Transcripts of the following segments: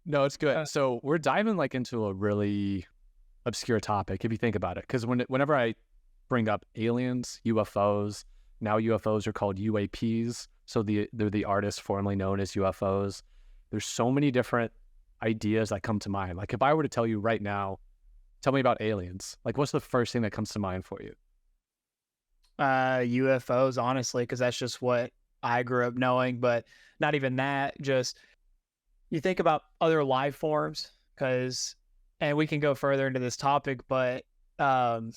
No, it's good. So we're diving like into a really obscure topic if you think about it. Because whenever I bring up aliens, UFOs, now UFOs are called UAPs. So they're the artists formerly known as UFOs. There's so many different ideas that come to mind. Like if I were to tell you right now, tell me about aliens. Like what's the first thing that comes to mind for you? UFOs, honestly, because that's just what I grew up knowing. But not even that. Just you think about other life forms, because, and we can go further into this topic, but um,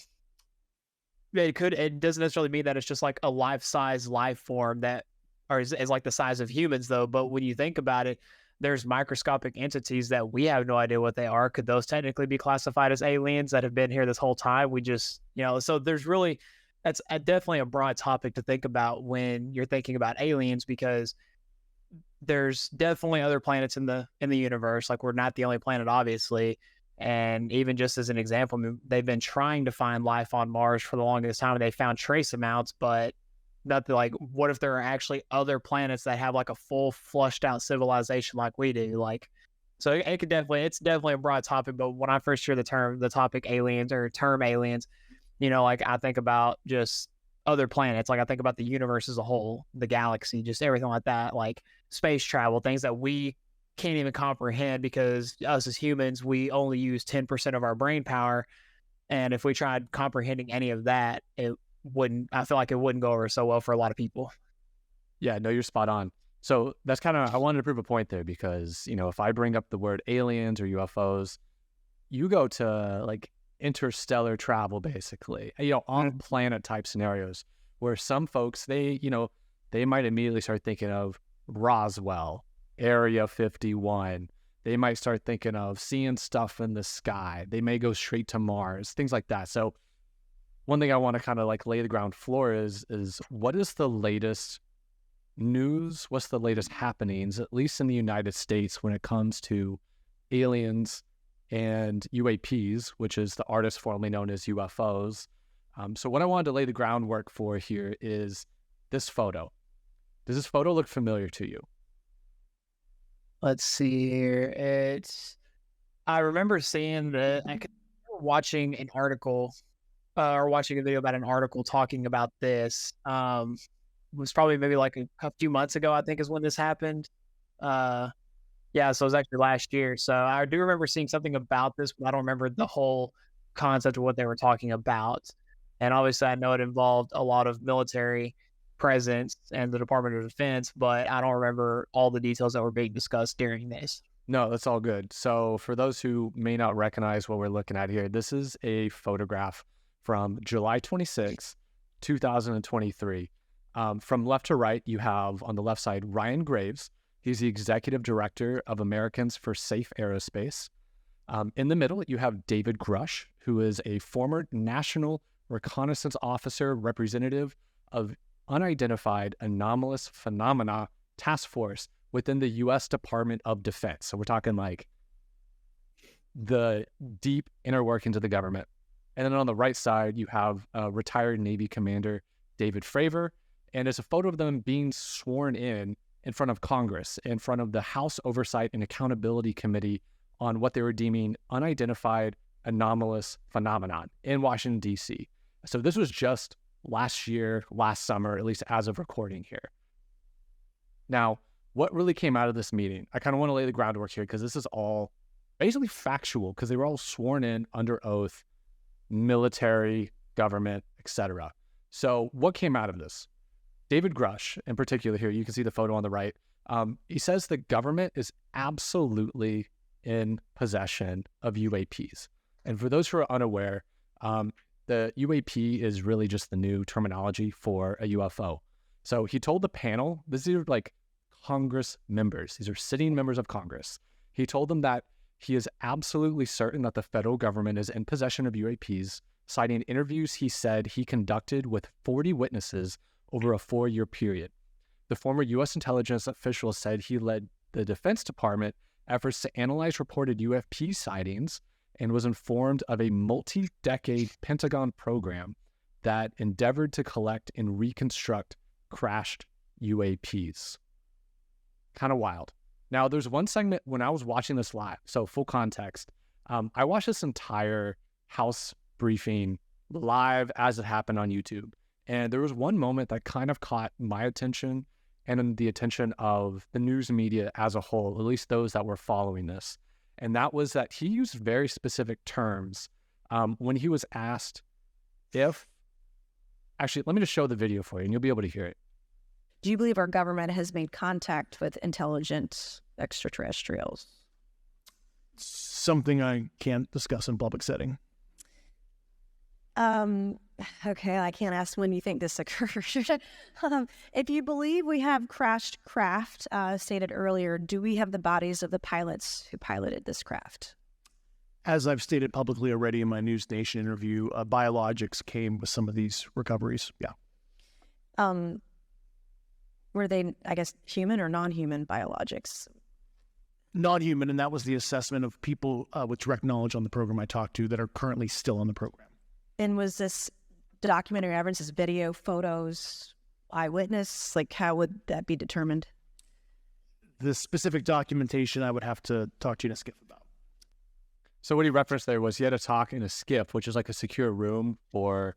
it doesn't necessarily mean that it's just like a life-size life form that, or is like the size of humans, though. But when you think about it, there's microscopic entities that we have no idea what they are. Could those technically be classified as aliens that have been here this whole time? We just, so there's really, that's definitely a broad topic to think about when you're thinking about aliens, because there's definitely other planets in the universe. Like we're not the only planet, obviously. And even just as an example, I mean, they've been trying to find life on Mars for the longest time, and they found trace amounts, but nothing. Like, what if there are actually other planets that have like a full flushed out civilization like we do? Like, so it's definitely a broad topic. But when I first hear the topic aliens or term aliens, like I think about just other planets. Like I think about the universe as a whole, the galaxy, just everything like that, like space travel, things that we can't even comprehend, because us as humans, we only use 10% of our brain power. And if we tried comprehending any of that, I feel like it wouldn't go over so well for a lot of people. Yeah, no, you're spot on. So that's kind of, I wanted to prove a point there because, if I bring up the word aliens or UFOs, you go to like interstellar travel, basically, off planet type scenarios where some folks, they might immediately start thinking of Roswell, Area 51. They might start thinking of seeing stuff in the sky. They may go straight to Mars, things like that. So one thing I want to kind of like lay the ground floor is what is the latest news? What's the latest happenings, at least in the United States, when it comes to aliens and UAPs, which is the artist formerly known as UFOs. So what I wanted to lay the groundwork for here is this photo. Does this photo look familiar to you? Let's see here. I remember seeing watching an article, or watching a video about an article talking about this. It was probably maybe like a few months ago, I think, is when this happened. Uh, yeah, so it was actually last year. So I do remember seeing something about this, but I don't remember the whole concept of what they were talking about. And obviously, I know it involved a lot of military presence and the Department of Defense, but I don't remember all the details that were being discussed during this. No, that's all good. So for those who may not recognize what we're looking at here, this is a photograph from July 26, 2023. From left to right, you have on the left side, Ryan Graves. He's the executive director of Americans for Safe Aerospace. In the middle, you have David Grush, who is a former National Reconnaissance Officer representative of Unidentified Anomalous Phenomena Task Force within the U.S. Department of Defense. So we're talking like the deep inner workings of the government. And then on the right side, you have retired Navy Commander David Fravor. And it's a photo of them being sworn in front of Congress, in front of the House Oversight and Accountability Committee on what they were deeming unidentified anomalous phenomenon in Washington, D.C. So this was just last year, last summer, at least as of recording here. Now, what really came out of this meeting? I kind of want to lay the groundwork here because this is all basically factual because they were all sworn in under oath, military, government, etc. So what came out of this? David Grush, in particular here, you can see the photo on the right. He says the government is absolutely in possession of UAPs. And for those who are unaware, the UAP is really just the new terminology for a UFO. So he told the panel, these are like Congress members. These are sitting members of Congress. He told them that he is absolutely certain that the federal government is in possession of UAPs, citing interviews he said he conducted with 40 witnesses over a 4-year period. The former U.S. intelligence official said he led the Defense Department efforts to analyze reported UFP sightings and was informed of a multi-decade Pentagon program that endeavored to collect and reconstruct crashed UAPs. Kind of wild. Now, there's one segment when I was watching this live, so full context. I watched this entire House briefing live as it happened on YouTube. And there was one moment that kind of caught my attention and the attention of the news media as a whole, at least those that were following this. And that was that he used very specific terms when he was asked if, actually, let me just show the video for you and you'll be able to hear it. Do you believe our government has made contact with intelligent extraterrestrials? Something I can't discuss in public setting. Okay, I can't ask when you think this occurred. If you believe we have crashed craft, stated earlier, do we have the bodies of the pilots who piloted this craft? As I've stated publicly already in my News Nation interview, biologics came with some of these recoveries. Yeah. Were they, I guess, human or non-human biologics? Non-human, and that was the assessment of people with direct knowledge on the program I talked to that are currently still on the program. And was this documentary evidence, this video, photos, eyewitness? Like, how would that be determined? The specific documentation I would have to talk to you in a skiff about. So what he referenced there was he had to talk in a skiff, which is like a secure room for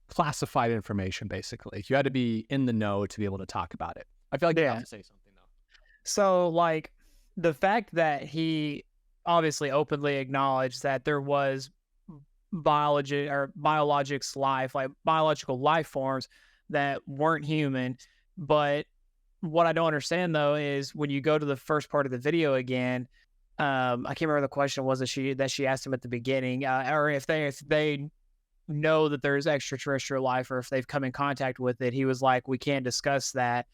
classified information, basically. You had to be in the know to be able to talk about it. I feel like you have to say something, though. So, like, the fact that he obviously openly acknowledged that there was biologics life, like biological life forms that weren't human. But what I don't understand, though, is when you go to the first part of the video again, I can't remember the question was that she asked him at the beginning, or if they know that there's extraterrestrial life or if they've come in contact with it. He was like, we can't discuss that,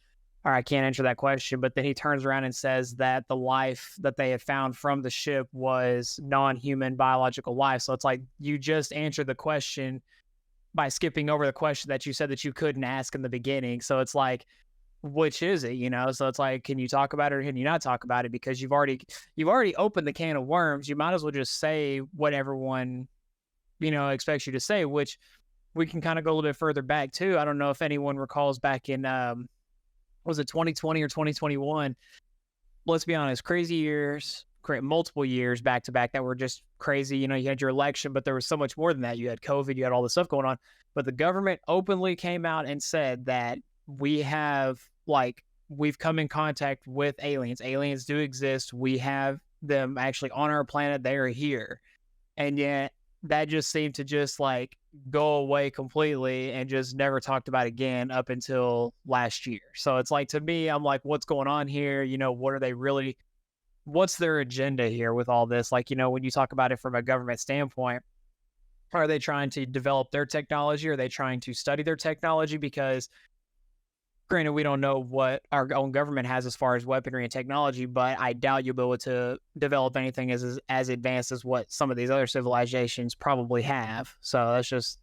or I can't answer that question. But then he turns around and says that the life that they had found from the ship was non-human biological life. So it's like you just answered the question by skipping over the question that you said that you couldn't ask in the beginning. So it's like, which is it, you know? So it's like, can you talk about it or can you not talk about it? Because you've already opened the can of worms. You might as well just say what everyone, you know, expects you to say, which we can kind of go a little bit further back too. I don't know if anyone recalls back in, was it 2020 or 2021? Let's be honest, crazy years, multiple years back to back that were just crazy. You know, you had your election, but there was so much more than that. You had COVID, you had all this stuff going on. But the government openly came out and said that we've come in contact with aliens. Aliens do exist. We have them actually on our planet. They are here. And yet that just seemed to just like go away completely and just never talked about again up until last year. So it's like, to me, I'm like, what's going on here? You know, what's their agenda here with all this? Like, you know, when you talk about it from a government standpoint, are they trying to develop their technology? Are they trying to study their technology? Because granted, we don't know what our own government has as far as weaponry and technology, but I doubt you'll be able to develop anything as advanced as what some of these other civilizations probably have. So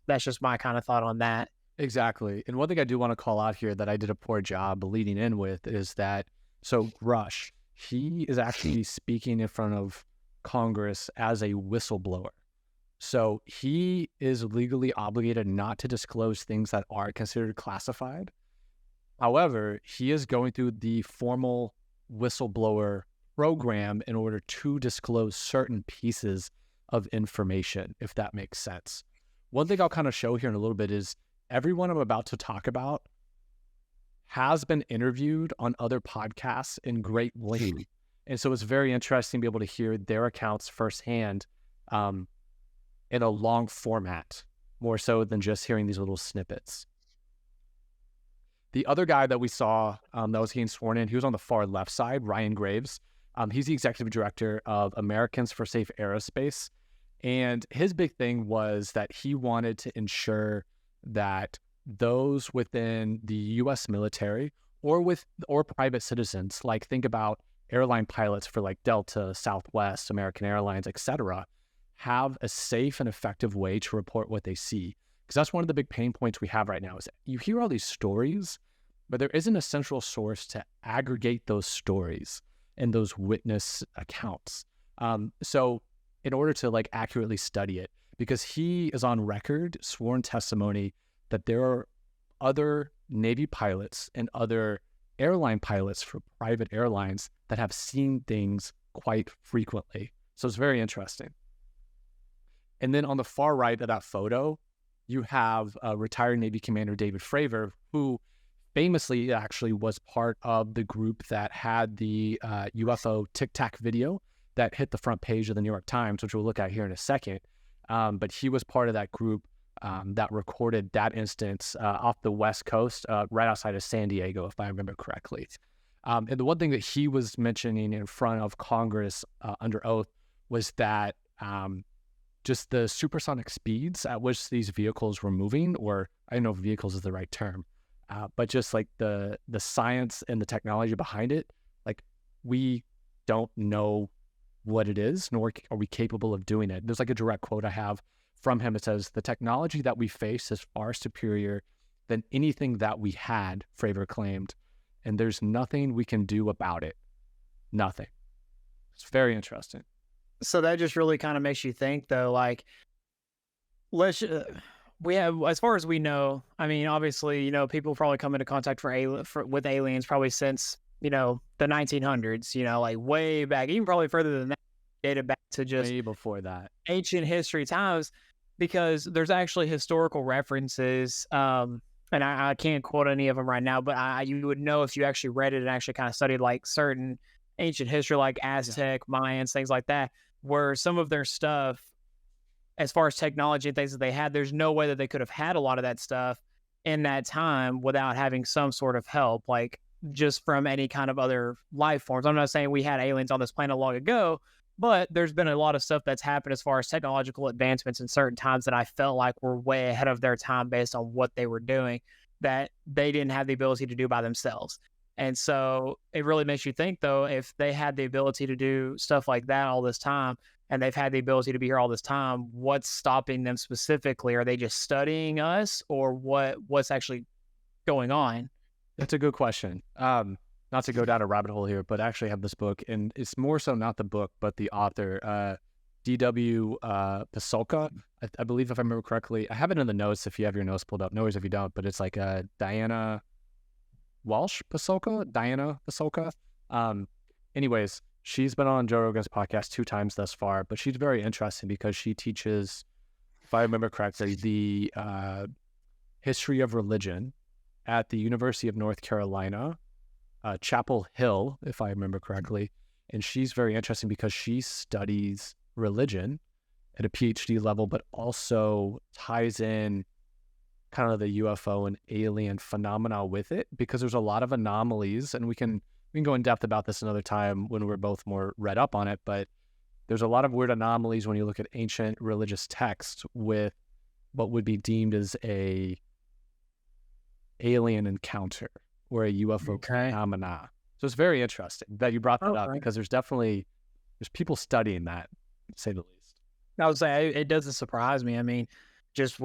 that's just my kind of thought on that. Exactly. And one thing I do want to call out here that I did a poor job leading in with is that, so Rush, he is actually speaking in front of Congress as a whistleblower. So he is legally obligated not to disclose things that are considered classified. However, he is going through the formal whistleblower program in order to disclose certain pieces of information, if that makes sense. One thing I'll kind of show here in a little bit is everyone I'm about to talk about has been interviewed on other podcasts in great length. And so it's very interesting to be able to hear their accounts firsthand in a long format, more so than just hearing these little snippets. The other guy that we saw that was getting sworn in, he was on the far left side, Ryan Graves. He's the executive director of Americans for Safe Aerospace. And his big thing was that he wanted to ensure that those within the U.S. military or private citizens, like think about airline pilots for like Delta, Southwest, American Airlines, etc., have a safe and effective way to report what they see. Because that's one of the big pain points we have right now is you hear all these stories, but there isn't a central source to aggregate those stories and those witness accounts. So in order to like accurately study it, because he is on record, sworn testimony, that there are other Navy pilots and other airline pilots for private airlines that have seen things quite frequently. So it's very interesting. And then on the far right of that photo, you have retired Navy Commander David Fravor, who famously actually was part of the group that had the UFO Tic Tac video that hit the front page of the New York Times, which we'll look at here in a second. But he was part of that group that recorded that instance off the West Coast, right outside of San Diego, if I remember correctly. And the one thing that he was mentioning in front of Congress under oath was that just the supersonic speeds at which these vehicles were moving, or I don't know if vehicles is the right term, but just like the science and the technology behind it, like we don't know what it is, nor are we capable of doing it. There's like a direct quote I have from him. It says, "The technology that we face is far superior than anything that we had," Fravor claimed, "and there's nothing we can do about it. Nothing." It's very interesting. So that just really kind of makes you think, though, like, we have, as far as we know, I mean, obviously, people probably come into contact with aliens probably since, the 1900s, like way back, even probably further than that, dated back to just way before that, ancient history times, because there's actually historical references, and I can't quote any of them right now, but you would know if you actually read it and actually kind of studied like certain ancient history, like Aztec, Mayans, things like that, where some of their stuff, as far as technology and things that they had, there's no way that they could have had a lot of that stuff in that time without having some sort of help, like just from any kind of other life forms. I'm not saying we had aliens on this planet long ago, but there's been a lot of stuff that's happened as far as technological advancements in certain times that I felt like were way ahead of their time based on what they were doing, that they didn't have the ability to do by themselves. And so it really makes you think, though, if they had the ability to do stuff like that all this time, and they've had the ability to be here all this time, what's stopping them specifically? Are they just studying us, or what's actually going on? That's a good question. Not to go down a rabbit hole here, but I actually have this book, and it's more so not the book, but the author, D.W. Pasulka, I believe, if I remember correctly. I have it in the notes if you have your notes pulled up. No worries if you don't, but it's like Diana Pasulka. Anyways, she's been on Joe Rogan's podcast 2 times thus far, but she's very interesting because she teaches, if I remember correctly, the history of religion at the University of North Carolina, Chapel Hill, if I remember correctly. And she's very interesting because she studies religion at a PhD level, but also ties in kind of the UFO and alien phenomena with it, because there's a lot of anomalies, and we can go in depth about this another time when we're both more read up on it, but there's a lot of weird anomalies when you look at ancient religious texts with what would be deemed as a alien encounter or a UFO phenomena. So it's very interesting that you brought that up, because there's people studying that, to say the least. I would say it doesn't surprise me. I mean, just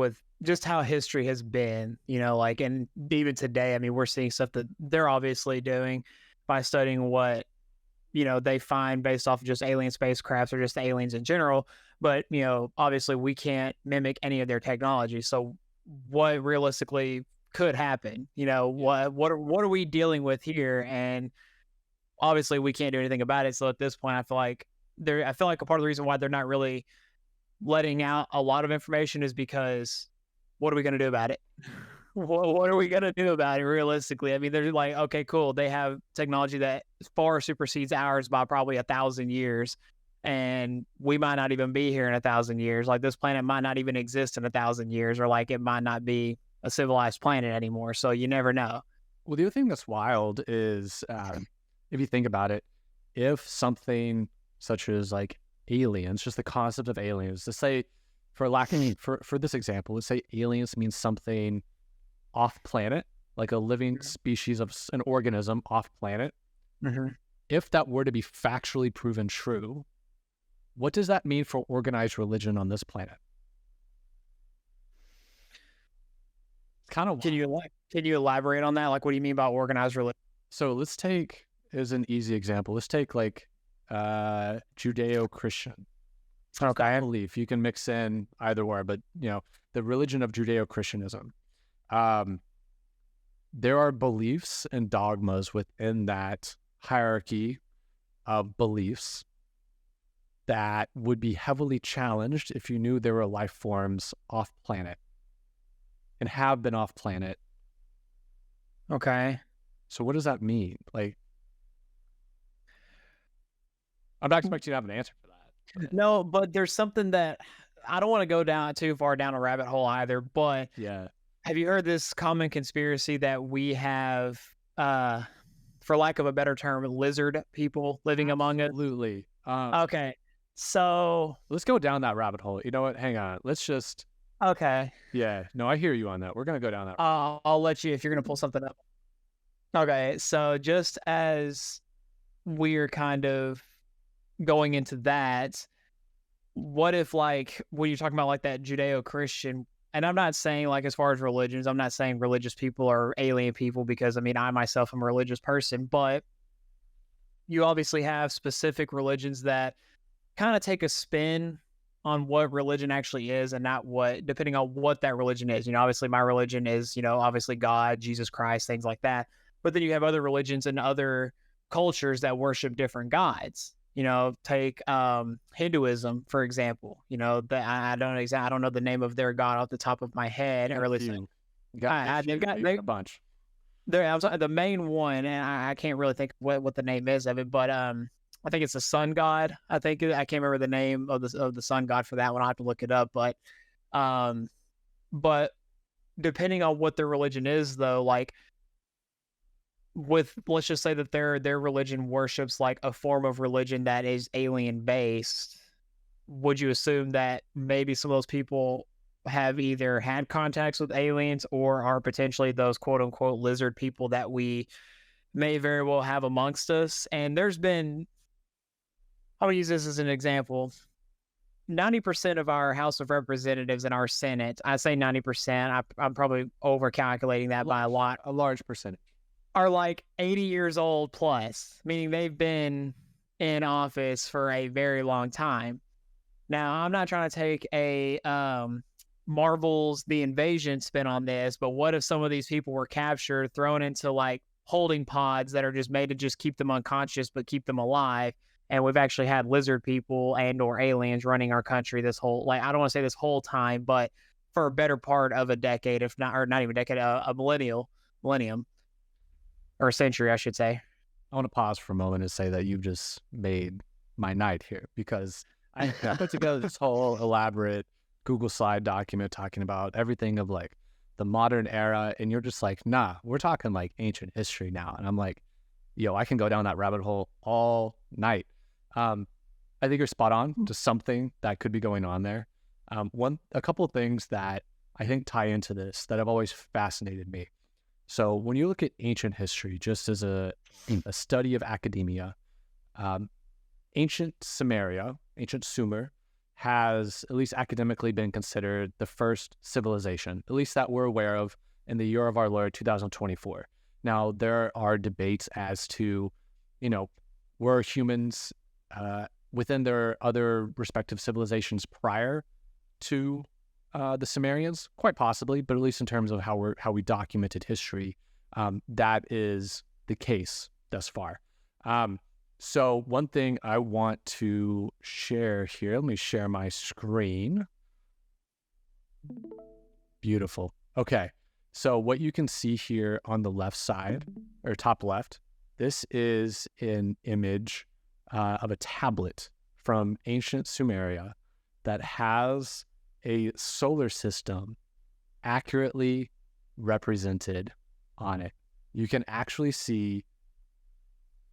how history has been, like, and even today, I mean, we're seeing stuff that they're obviously doing by studying what, they find based off of just alien spacecrafts or just aliens in general. But, obviously we can't mimic any of their technology. So what realistically could happen? What are we dealing with here? And obviously we can't do anything about it. So at this point, I feel like a part of the reason why they're not really letting out a lot of information is because what are we going to do about it? What are we going to do about it realistically? I mean, they're like, okay, cool. They have technology that far supersedes ours by probably 1,000 years. And we might not even be here in 1,000 years. Like, this planet might not even exist in 1,000 years, or like it might not be a civilized planet anymore. So you never know. Well, the other thing that's wild is, if you think about it, if something such as like aliens, just the concept of aliens, to say, for this example, let's say aliens means something off planet, like a living species of an organism off planet. Mm-hmm. If that were to be factually proven true, what does that mean for organized religion on this planet? It's kind of wild. Can you elaborate on that? Like, what do you mean by organized religion? So let's take, as an easy example, let's take like Judeo-Christian. Okay. I believe you can mix in either or, but the religion of Judeo-Christianism. there are beliefs and dogmas within that hierarchy of beliefs that would be heavily challenged if you knew there were life forms off planet and have been off planet. Okay. So what does that mean? Like, I'm not expecting you to have an answer for that. No, but there's something that I don't want to go down too far down a rabbit hole either, but Yeah. have you heard this common conspiracy that we have, for lack of a better term, lizard people living among us? Absolutely. Okay. So, Let's go down that rabbit hole. You know what? Hang on. Let's just, okay. yeah. No, I hear you on that. We're going to go down that. I'll let you if you're going to pull something up. Okay. So, just as we're kind of going into that, what if, like, when you're talking about like that Judeo-Christian, and I'm not saying like as far as religions, I'm not saying religious people are alien people, because I mean, I myself am a religious person, but you obviously have specific religions that kind of take a spin on what religion actually is, and not what, depending on what that religion is. You know, obviously my religion is, you know, obviously God, Jesus Christ, things like that. But then you have other religions and other cultures that worship different gods. You know, take Hinduism, for example. You know, I don't know the name of their god off the top of my head. Or listen, they've got a bunch. The main one, and I can't really think what the name is of it, but I think it's the sun god. I can't remember the name of the sun god for that one. I'll have to look it up. But depending on what their religion is, though, like, let's just say that their religion worships like a form of religion that is alien based, would you assume that maybe some of those people have either had contacts with aliens or are potentially those quote unquote lizard people that we may very well have amongst us? And there's been, I'll use this as an example. 90% of our House of Representatives and our Senate, I say 90%, I'm probably over calculating that by a lot. A large percentage are like 80 years old plus, meaning they've been in office for a very long time. Now, I'm not trying to take a Marvel's The Invasion spin on this, but what if some of these people were captured, thrown into like holding pods that are just made to just keep them unconscious but keep them alive? And we've actually had lizard people and or aliens running our country this whole, like, I don't want to say this whole time, but for a better part of a decade, if not, or not even a decade, a millennium. Or a century, I should say. I want to pause for a moment and say that you've just made my night here, because I put together this whole elaborate Google slide document talking about everything of like the modern era, and you're just like, nah, we're talking like ancient history now. And I'm like, yo, I can go down that rabbit hole all night. I think you're spot on to something that could be going on there. A couple of things that I think tie into this that have always fascinated me. So when you look at ancient history, just as a study of academia, ancient Sumer, has at least academically been considered the first civilization, at least that we're aware of, in the year of our Lord 2024. Now, there are debates as to, you know, were humans within their other respective civilizations prior to the Sumerians? Quite possibly, but at least in terms of how we documented history, that is the case thus far. So one thing I want to share here, let me share my screen. Beautiful. Okay, so what you can see here on the left side, or top left, this is an image of a tablet from ancient Sumeria that has a solar system accurately represented on it. You can actually see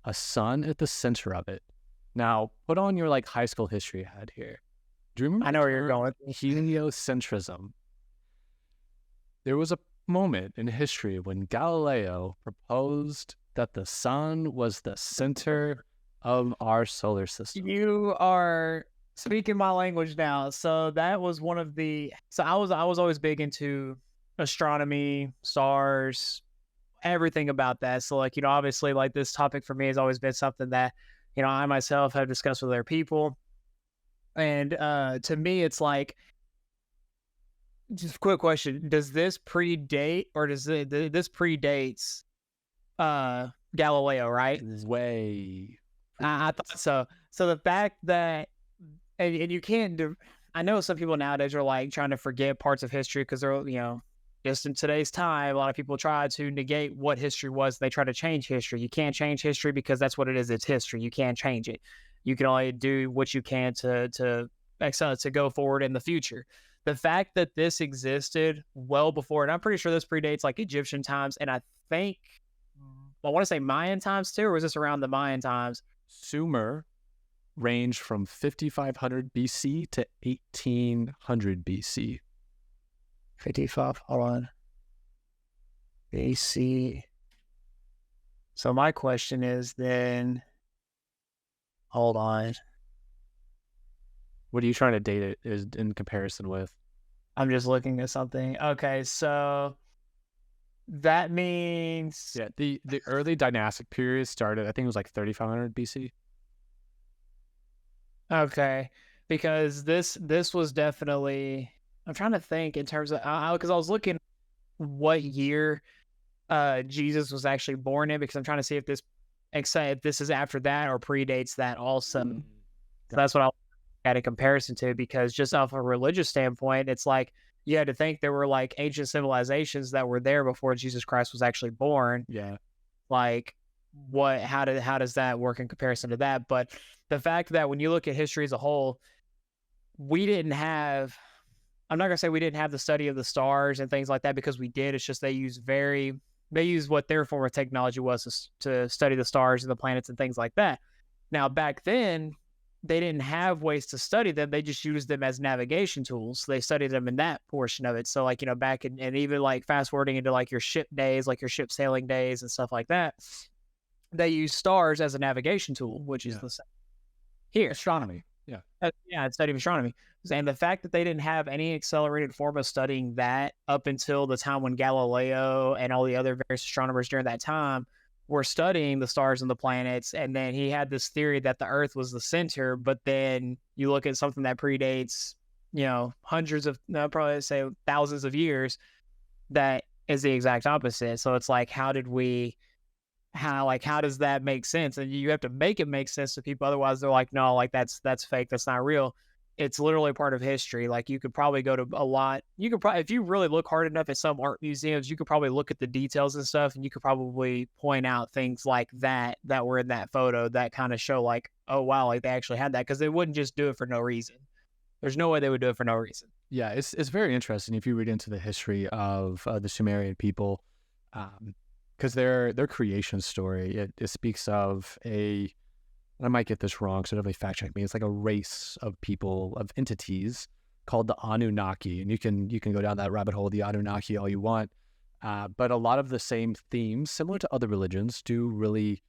a sun at the center of it. Now, put on your like high school history hat here. Do you remember? I know where you're going. Heliocentrism. There was a moment in history when Galileo proposed that the sun was the center of our solar system. You are speaking my language now. So that was one of the. So I was always big into astronomy, stars, everything about that. So like, you know, obviously like this topic for me has always been something that, you know, I myself have discussed with other people. And to me, it's like Just a quick question: does this predate, or does this predates Galileo? Right? Way. I thought so. So the fact that, and you can't. I know some people nowadays are like trying to forget parts of history because they're, just in today's time, a lot of people try to negate what history was. They try to change history. You can't change history because that's what it is. It's history. You can't change it. You can only do what you can to go forward in the future. The fact that this existed well before, and I'm pretty sure this predates like Egyptian times, and I think, I want to say Mayan times too, or was this around the Mayan times? Sumer ranged from 5500 BC to 1800 BC. 55, hold on. BC. So my question is then, hold on. What are you trying to date it is in comparison with? I'm just looking at something. Okay, so that means... Yeah, the early dynastic period started, I think it was like 3500 BC. Okay, because this was definitely... I'm trying to think in terms of, because I was looking what year Jesus was actually born in, because I'm trying to see if this is after that or predates that also. So that's what I'll add a comparison to, because just off a religious standpoint, it's like you had to think there were like ancient civilizations that were there before Jesus Christ was actually born. Yeah. Like how does that work in comparison to that? But the fact that when you look at history as a whole, I'm not going to say we didn't have the study of the stars and things like that, because we did. It's just they use what their form of technology was to study the stars and the planets and things like that. Now, back then, they didn't have ways to study them. They just used them as navigation tools. They studied them in that portion of it. So like, back in, and even like fast forwarding into like your ship days, like your ship sailing days and stuff like that, they use stars as a navigation tool, which is the same here. Astronomy. Yeah. It's study of astronomy. And the fact that they didn't have any accelerated form of studying that up until the time when Galileo and all the other various astronomers during that time were studying the stars and the planets. And then he had this theory that the Earth was the center. But then you look at something that predates, hundreds of, probably say thousands of years, that is the exact opposite. So it's like, how does that make sense? And you have to make it make sense to people. Otherwise they're like, no, like that's fake. That's not real. It's literally part of history. Like you could probably go to a lot. You could probably, if you really look hard enough at some art museums, you could probably look at the details and stuff, and you could probably point out things like that were in that photo that kind of show like, oh wow, like they actually had that, because they wouldn't just do it for no reason. There's no way they would do it for no reason. Yeah, it's very interesting if you read into the history of the Sumerian people, because their creation story, it speaks of I might get this wrong, so nobody fact check me. It's like a race of people, of entities called the Anunnaki, and you can go down that rabbit hole, the Anunnaki, all you want. But a lot of the same themes, similar to other religions, do really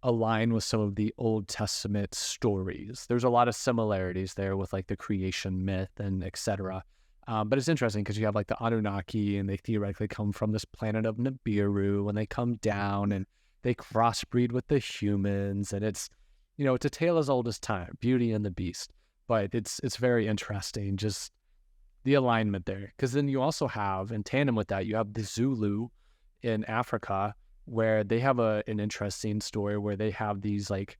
align with some of the Old Testament stories. There's a lot of similarities there with like the creation myth and etc. But it's interesting because you have like the Anunnaki, and they theoretically come from this planet of Nibiru, and they come down and they crossbreed with the humans, and it's it's a tale as old as time, Beauty and the Beast. But it's very interesting, just the alignment there. Because then you also have, in tandem with that, you have the Zulu in Africa, where they have an interesting story where they have these, like,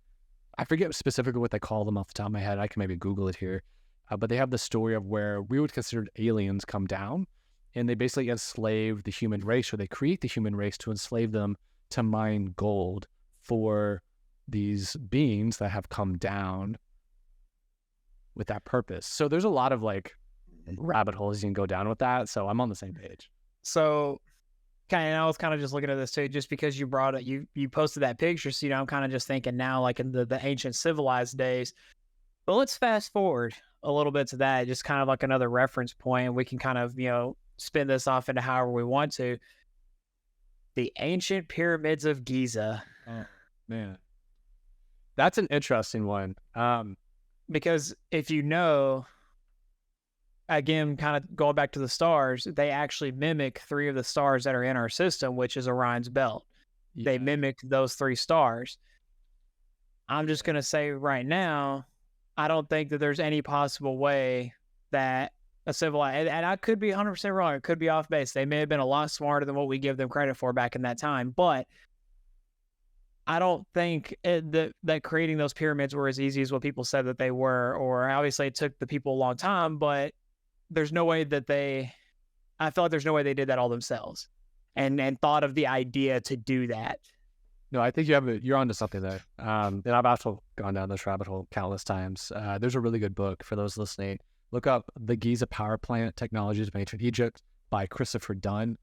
I forget specifically what they call them off the top of my head. I can maybe Google it here. But they have the story of where we would consider aliens come down, and they basically enslave the human race, or they create the human race to enslave them to mine gold for these beings that have come down with that purpose. So there's a lot of like rabbit holes you can go down with that. So I'm on the same page. So I was kind of just looking at this too, just because you brought it, you posted that picture. So, I'm kind of just thinking now, like in the ancient civilized days. But let's fast forward a little bit to that, just kind of like another reference point. We can kind of, spin this off into however we want to. The ancient pyramids of Giza. Oh, man. That's an interesting one. Because if again, kind of going back to the stars, they actually mimic 3 of the stars that are in our system, which is Orion's belt. Yeah. They mimic those 3 stars. I'm just going to say right now, I don't think that there's any possible way that a civilized, and I could be 100% wrong. It could be off base. They may have been a lot smarter than what we give them credit for back in that time, but I don't think that creating those pyramids were as easy as what people said that they were, or obviously it took the people a long time, but there's no way that I feel like there's no way they did that all themselves and thought of the idea to do that. No, I think you're onto something there. And I've also gone down this rabbit hole countless times. There's a really good book for those listening. Look up The Giza Power Plant Technologies of Ancient Egypt by Christopher Dunn.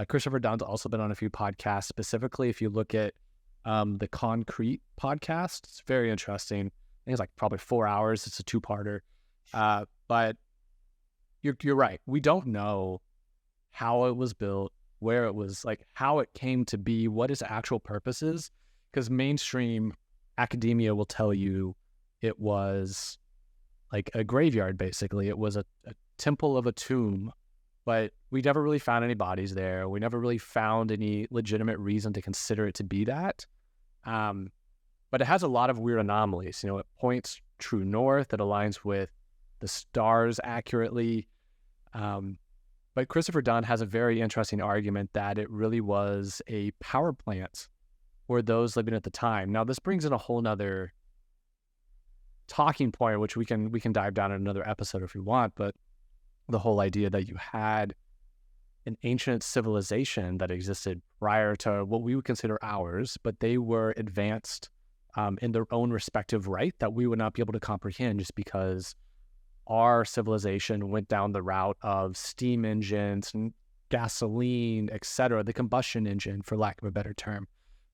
Christopher Dunn's also been on a few podcasts. Specifically, if you look at the Concrete podcast, it's very interesting. I think it's like probably 4 hours. It's a 2-parter. But you're right. We don't know how it was built, where it was, like how it came to be, what its actual purpose is, because mainstream academia will tell you it was like a graveyard, basically. It was a temple of a tomb, but we never really found any bodies there. We never really found any legitimate reason to consider it to be that. But it has a lot of weird anomalies. You know, it points true north. It aligns with the stars accurately. But Christopher Dunn has a very interesting argument that it really was a power plant for those living at the time. Now, this brings in a whole nother talking point, which we can dive down in another episode if we want, but the whole idea that you had an ancient civilization that existed prior to what we would consider ours, but they were advanced in their own respective right that we would not be able to comprehend just because our civilization went down the route of steam engines and gasoline, etc., the combustion engine, for lack of a better term.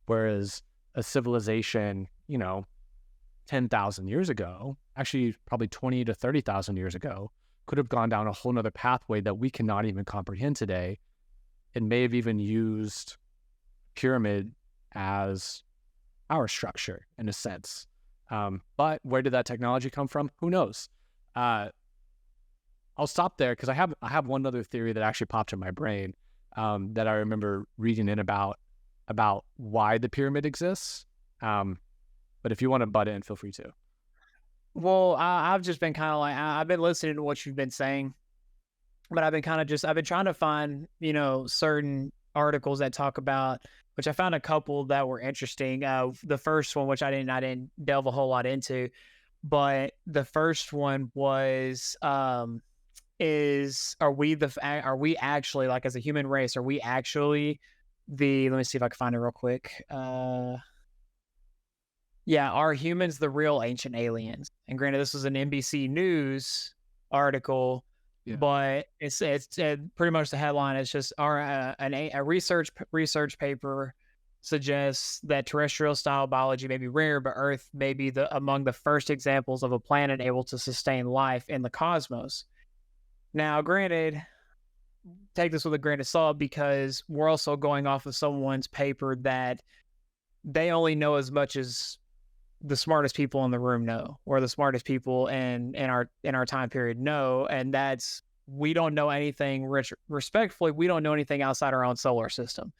Whereas a civilization, 10,000 years ago, actually probably 20 to 30,000 years ago, could have gone down a whole nother pathway that we cannot even comprehend today, and may have even used pyramid as our structure in a sense. But where did that technology come from? Who knows? I'll stop there because I have one other theory that actually popped in my brain that I remember reading in about why the pyramid exists. But if you want to butt in, feel free to. Well, I've just been kind of like, I've been listening to what you've been saying, but I've been trying to find, certain articles that talk about, which I found a couple that were interesting. The first one, which I didn't delve a whole lot into, but the first one was, are we actually, like, as a human race, are we actually let me see if I can find it real quick. Yeah, are humans the real ancient aliens? And granted, this was an NBC News article, yeah, but it's pretty much the headline. It's just a research paper suggests that terrestrial style biology may be rare, but Earth may be among the first examples of a planet able to sustain life in the cosmos. Now, granted, take this with a grain of salt, because we're also going off of someone's paper that they only know as much as the smartest people in the room know, or the smartest people in our time period know, and that's, we don't know anything. Respectfully, we don't know anything outside our own solar system.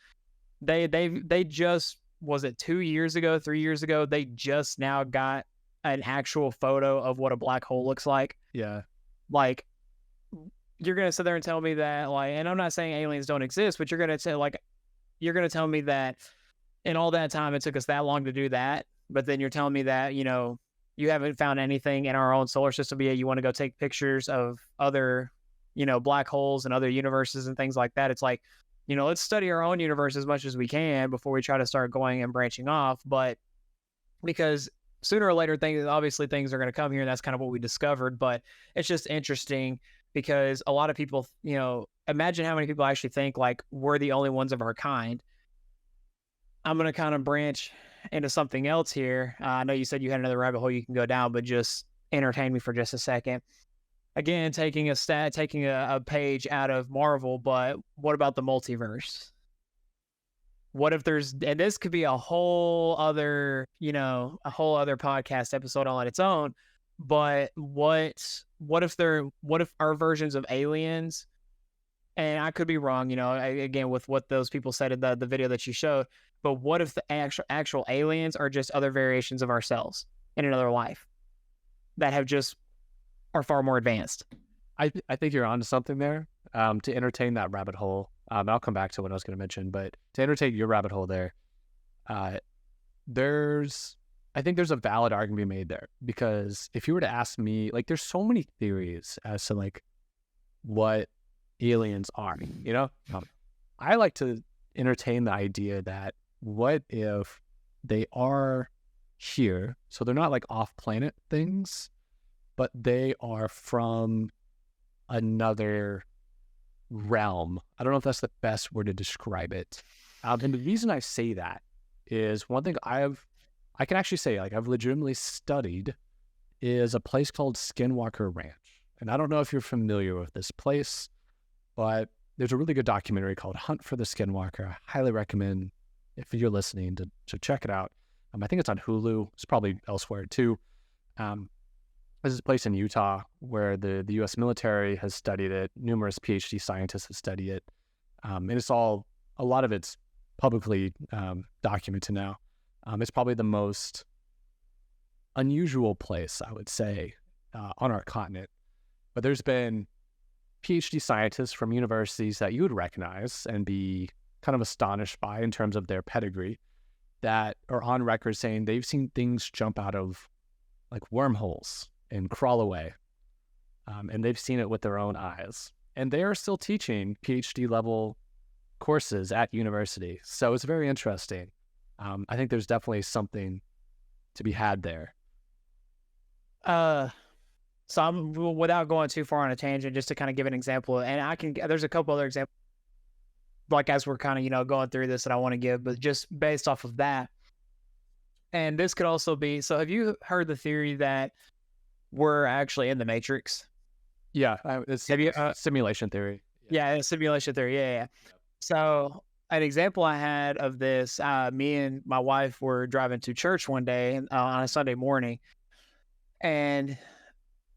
They just, was it 2 years ago, 3 years ago, they just now got an actual photo of what a black hole looks like. Yeah, like, you're gonna sit there and tell me that, like, and I'm not saying aliens don't exist, but you're gonna tell me that in all that time it took us that long to do that. But then you're telling me that, you haven't found anything in our own solar system yet. You want to go take pictures of other, black holes and other universes and things like that. It's like, let's study our own universe as much as we can before we try to start going and branching off. But because sooner or later, things are going to come here, and that's kind of what we discovered. But it's just interesting because a lot of people, imagine how many people actually think like we're the only ones of our kind. I'm going to kind of branch into something else here. I know you said you had another rabbit hole you can go down, but just entertain me for just a second. Again, taking a page out of Marvel, but what about the multiverse? What if and this could be a whole other podcast episode all on its own, but what if our versions of aliens, and I could be wrong, again, with what those people said in the video that you showed, but what if the actual aliens are just other variations of ourselves in another life that are far more advanced? I think you're onto something there. To entertain that rabbit hole, I'll come back to what I was going to mention, but to entertain your rabbit hole there, I think there's a valid argument to be made there, because if you were to ask me, like, there's so many theories as to like what aliens are, I like to entertain the idea that what if they are here, so they're not like off-planet things, but they are from another realm. I don't know if that's the best word to describe it. And the reason I say that is one thing I can actually say, like, I've legitimately studied is a place called Skinwalker Ranch. And I don't know if you're familiar with this place, but there's a really good documentary called Hunt for the Skinwalker. I highly recommend, if you're listening, to check it out. I think it's on Hulu. It's probably elsewhere too. This is a place in Utah where the U.S. military has studied it. Numerous PhD scientists have studied it. And a lot of it's publicly documented now. It's probably the most unusual place, I would say, on our continent. But there's been PhD scientists from universities that you would recognize and be kind of astonished by in terms of their pedigree that are on record saying they've seen things jump out of like wormholes and crawl away. And they've seen it with their own eyes. And they are still teaching PhD level courses at university. So it's very interesting. I think there's definitely something to be had there. So I'm, without going too far on a tangent, just to kind of give an example, and there's a couple other examples, like as we're kind of, going through this that I want to give, but just based off of that. And this could also be, so have you heard the theory that we're actually in the Matrix? Yeah. It's simulation theory. Yeah, simulation theory. Yeah. So an example I had of this, me and my wife were driving to church one day on a Sunday morning. And,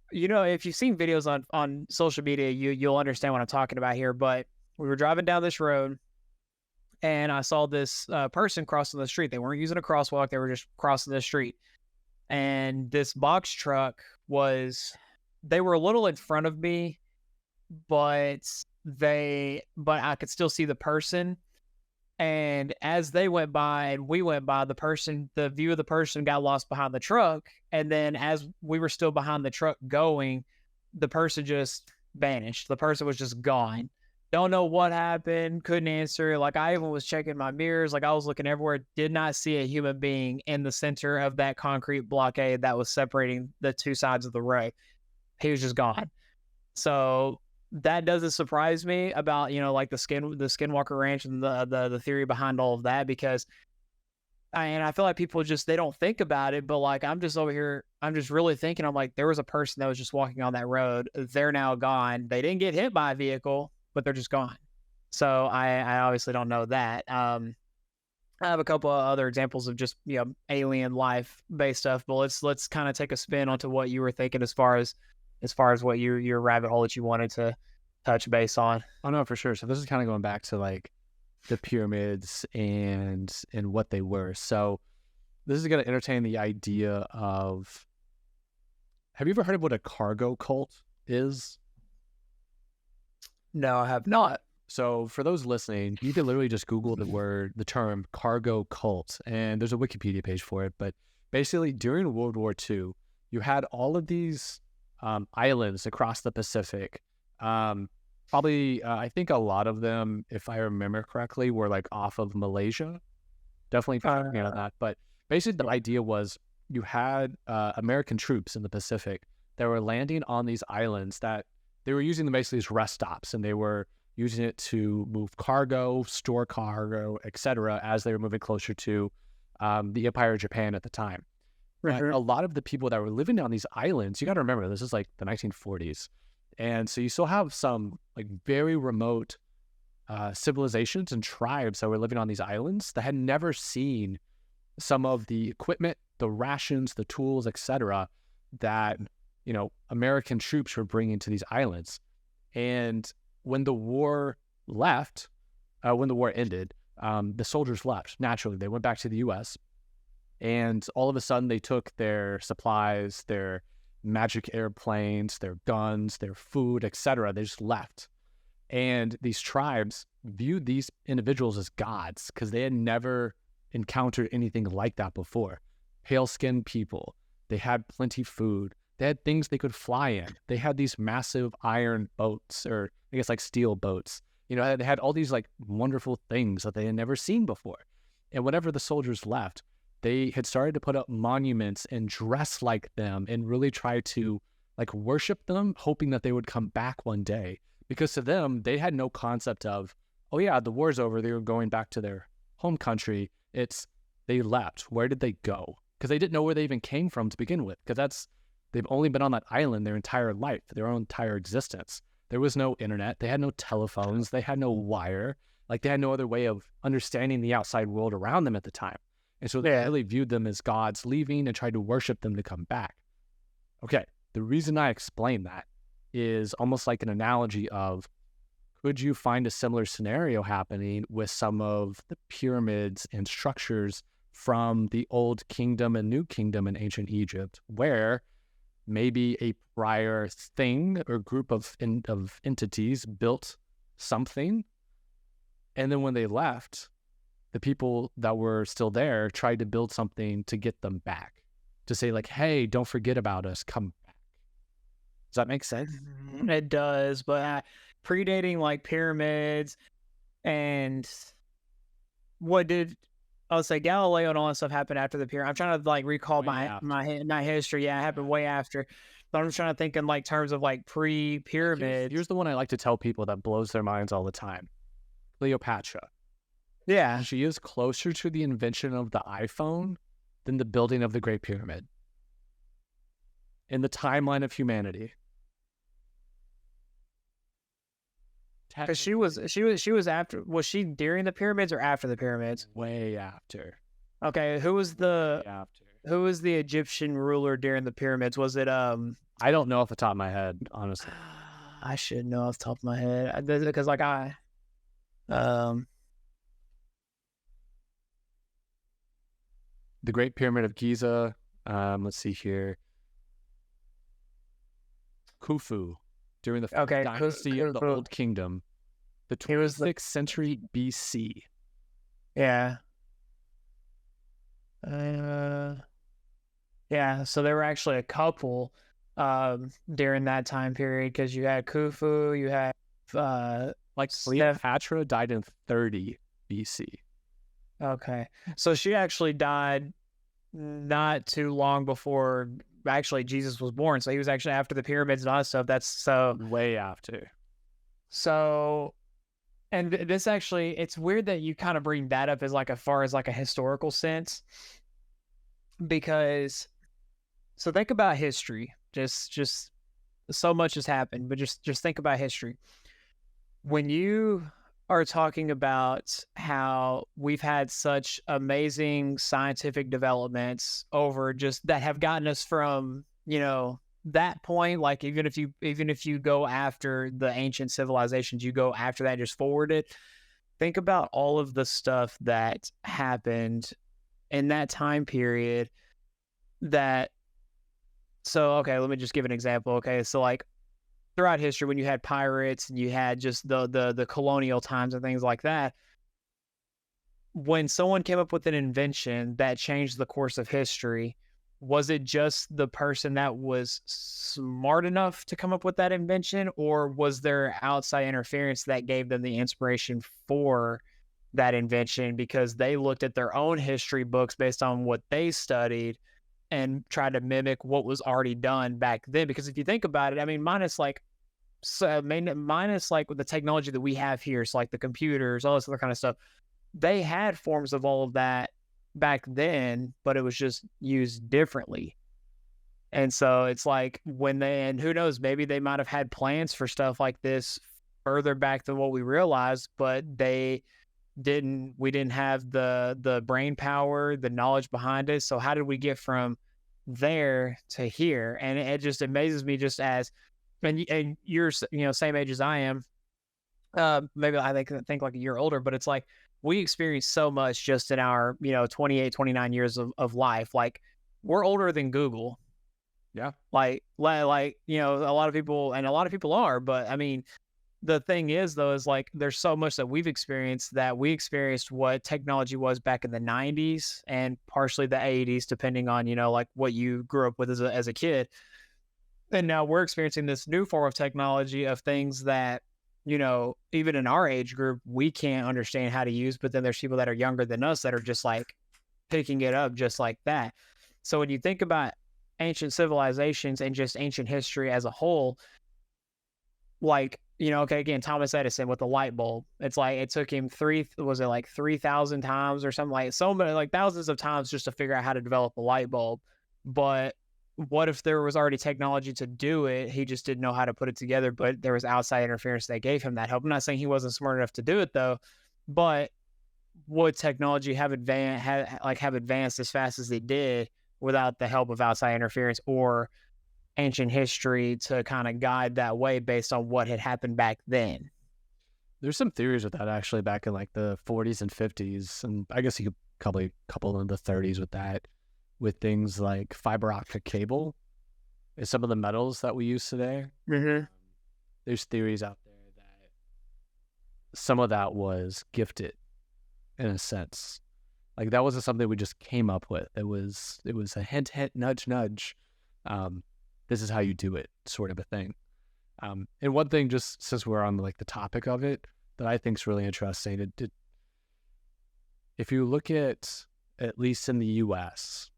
if you've seen videos on social media, you'll understand what I'm talking about here. But we were driving down this road and I saw this person crossing the street. They weren't using a crosswalk. They were just crossing the street. And this box truck they were a little in front of me, but I could still see the person. And as they went by and we went by, the view of the person got lost behind the truck. And then as we were still behind the truck going, the person just vanished. The person was just gone. Don't know what happened. Couldn't answer. Like, I even was checking my mirrors. Like, I was looking everywhere. Did not see a human being in the center of that concrete blockade that was separating the two sides of the road. He was just gone. So that doesn't surprise me about, like the Skinwalker Ranch and the theory behind all of that, because I feel like people they don't think about it, but like, I'm just over here, I'm just really thinking, I'm like, there was a person that was just walking on that road. They're now gone. They didn't get hit by a vehicle, but they're just gone. So I obviously don't know that. I have a couple of other examples of just, alien life based stuff, but let's kind of take a spin onto what you were thinking as far as what your rabbit hole that you wanted to touch base on. Oh no, for sure. So this is kind of going back to like the pyramids and what they were. So this is going to entertain the idea of, have you ever heard of what a cargo cult is? No, I have not. So for those listening, you can literally just Google the term cargo cult, and there's a Wikipedia page for it. But basically during World War II, you had all of these islands across the Pacific. Probably, I think a lot of them, if I remember correctly, were like off of Malaysia. Definitely on that. But basically the idea was you had American troops in the Pacific that were landing on these islands that they were using them basically as rest stops, and they were using it to move cargo, store cargo, etc., as they were moving closer to the Empire of Japan at the time. But a lot of the people that were living on these islands, you got to remember, this is like the 1940s. And so you still have some like very remote civilizations and tribes that were living on these islands that had never seen some of the equipment, the rations, the tools, etc., that, American troops were bringing to these islands. And when the war ended, the soldiers left. Naturally, they went back to the U.S., and all of a sudden they took their supplies, their magic airplanes, their guns, their food, etc. They just left. And these tribes viewed these individuals as gods because they had never encountered anything like that before. Pale-skinned people, they had plenty food, they had things they could fly in. They had these massive iron boats, or I guess like steel boats. They had all these like wonderful things that they had never seen before. And whenever the soldiers left, they had started to put up monuments and dress like them and really try to like worship them, hoping that they would come back one day. Because to them, they had no concept of, oh yeah, the war's over, they were going back to their home country. It's they left. Where did they go? Because they didn't know where they even came from to begin with. Because they've only been on that island their entire life, their own entire existence. There was no internet. They had no telephones. They had no wire. Like they had no other way of understanding the outside world around them at the time. And so they really viewed them as gods leaving and tried to worship them to come back. Okay, the reason I explain that is almost like an analogy of, could you find a similar scenario happening with some of the pyramids and structures from the Old Kingdom and New Kingdom in ancient Egypt, where maybe a prior thing or group of entities built something, and then when they left, the people that were still there tried to build something to get them back, to say like, hey, don't forget about us, come back. Does that make sense? It does, but predating like pyramids and I'll say Galileo and all that stuff happened after the pyramid. I'm trying to like recall my history. Yeah, it happened way after. But I'm just trying to think in like terms of like pre-pyramids. Here's the one I like to tell people that blows their minds all the time. Cleopatra. Yeah. She is closer to the invention of the iPhone than the building of the Great Pyramid in the timeline of humanity. Because she was after. Was she during the pyramids or after the pyramids? Way after. Okay, who was the Egyptian ruler during the pyramids? Was it I don't know off the top of my head, honestly. I should know off the top of my head because like the Great Pyramid of Giza. Let's see here. Khufu during the dynasty of the Old Kingdom, the 26th century BC. Yeah. Yeah, so there were actually a couple during that time period, because you had Khufu, you had like Cleopatra died in 30 BC. Okay, so she actually died not too long before actually Jesus was born. So he was actually after the pyramids and all that stuff. That's so way after. So, and this actually, it's weird that you kind of bring that up as like as far as like a historical sense, because so think about history. Just so much has happened, but just think about history. When you are talking about how we've had such amazing scientific developments over just that have gotten us from, that point, like even if you go after the ancient civilizations, you go after that, just forward it. Think about all of the stuff that happened in that time period okay, let me just give an example. Okay, so like throughout history, when you had pirates and you had just the colonial times and things like that, when someone came up with an invention that changed the course of history, was it just the person that was smart enough to come up with that invention, or was there outside interference that gave them the inspiration for that invention because they looked at their own history books based on what they studied and tried to mimic what was already done back then? Because if you think about it, I mean, minus like the technology that we have here, so like the computers, all this other kind of stuff, they had forms of all of that back then, but it was just used differently. And so it's like and who knows, maybe they might have had plans for stuff like this further back than what we realized, but we didn't have the brain power, the knowledge behind it. So how did we get from there to here? And it just amazes me, just as, and you're, same age as I am, maybe I think like a year older, but it's like, we experienced so much just in our, 28, 29 years of life. Like, we're older than Google. Yeah. Like, you know, a lot of people are, but I mean, the thing is though, is like, there's so much that we've experienced that we experienced what technology was back in the 90s and partially the 80s, depending on, you know, like what you grew up with as a kid. And now we're experiencing this new form of technology of things that, you know, even in our age group, we can't understand how to use, but then there's people that are younger than us that are just like picking it up just like that. So when you think about ancient civilizations and just ancient history as a whole, like, you know, okay, again, Thomas Edison with the light bulb, it's like it took him 3,000 times or something, like so many, like thousands of times just to figure out how to develop a light bulb. But what if there was already technology to do it? He just didn't know how to put it together, but there was outside interference that gave him that help. I'm not saying he wasn't smart enough to do it though, but would technology have advanced as fast as it did without the help of outside interference or ancient history to kind of guide that way based on what had happened back then? There's some theories with that actually back in like the 40s and 50s, and I guess you could probably couple in the 30s with that, with things like fiber optic cable and some of the metals that we use today. Mm-hmm. There's theories out there that some of that was gifted in a sense. Like that wasn't something we just came up with. It was a hint, hint, nudge, nudge. This is how you do it, sort of a thing. And one thing, just since we're on like the topic of it, that I think is really interesting, if you look at least in the U.S.,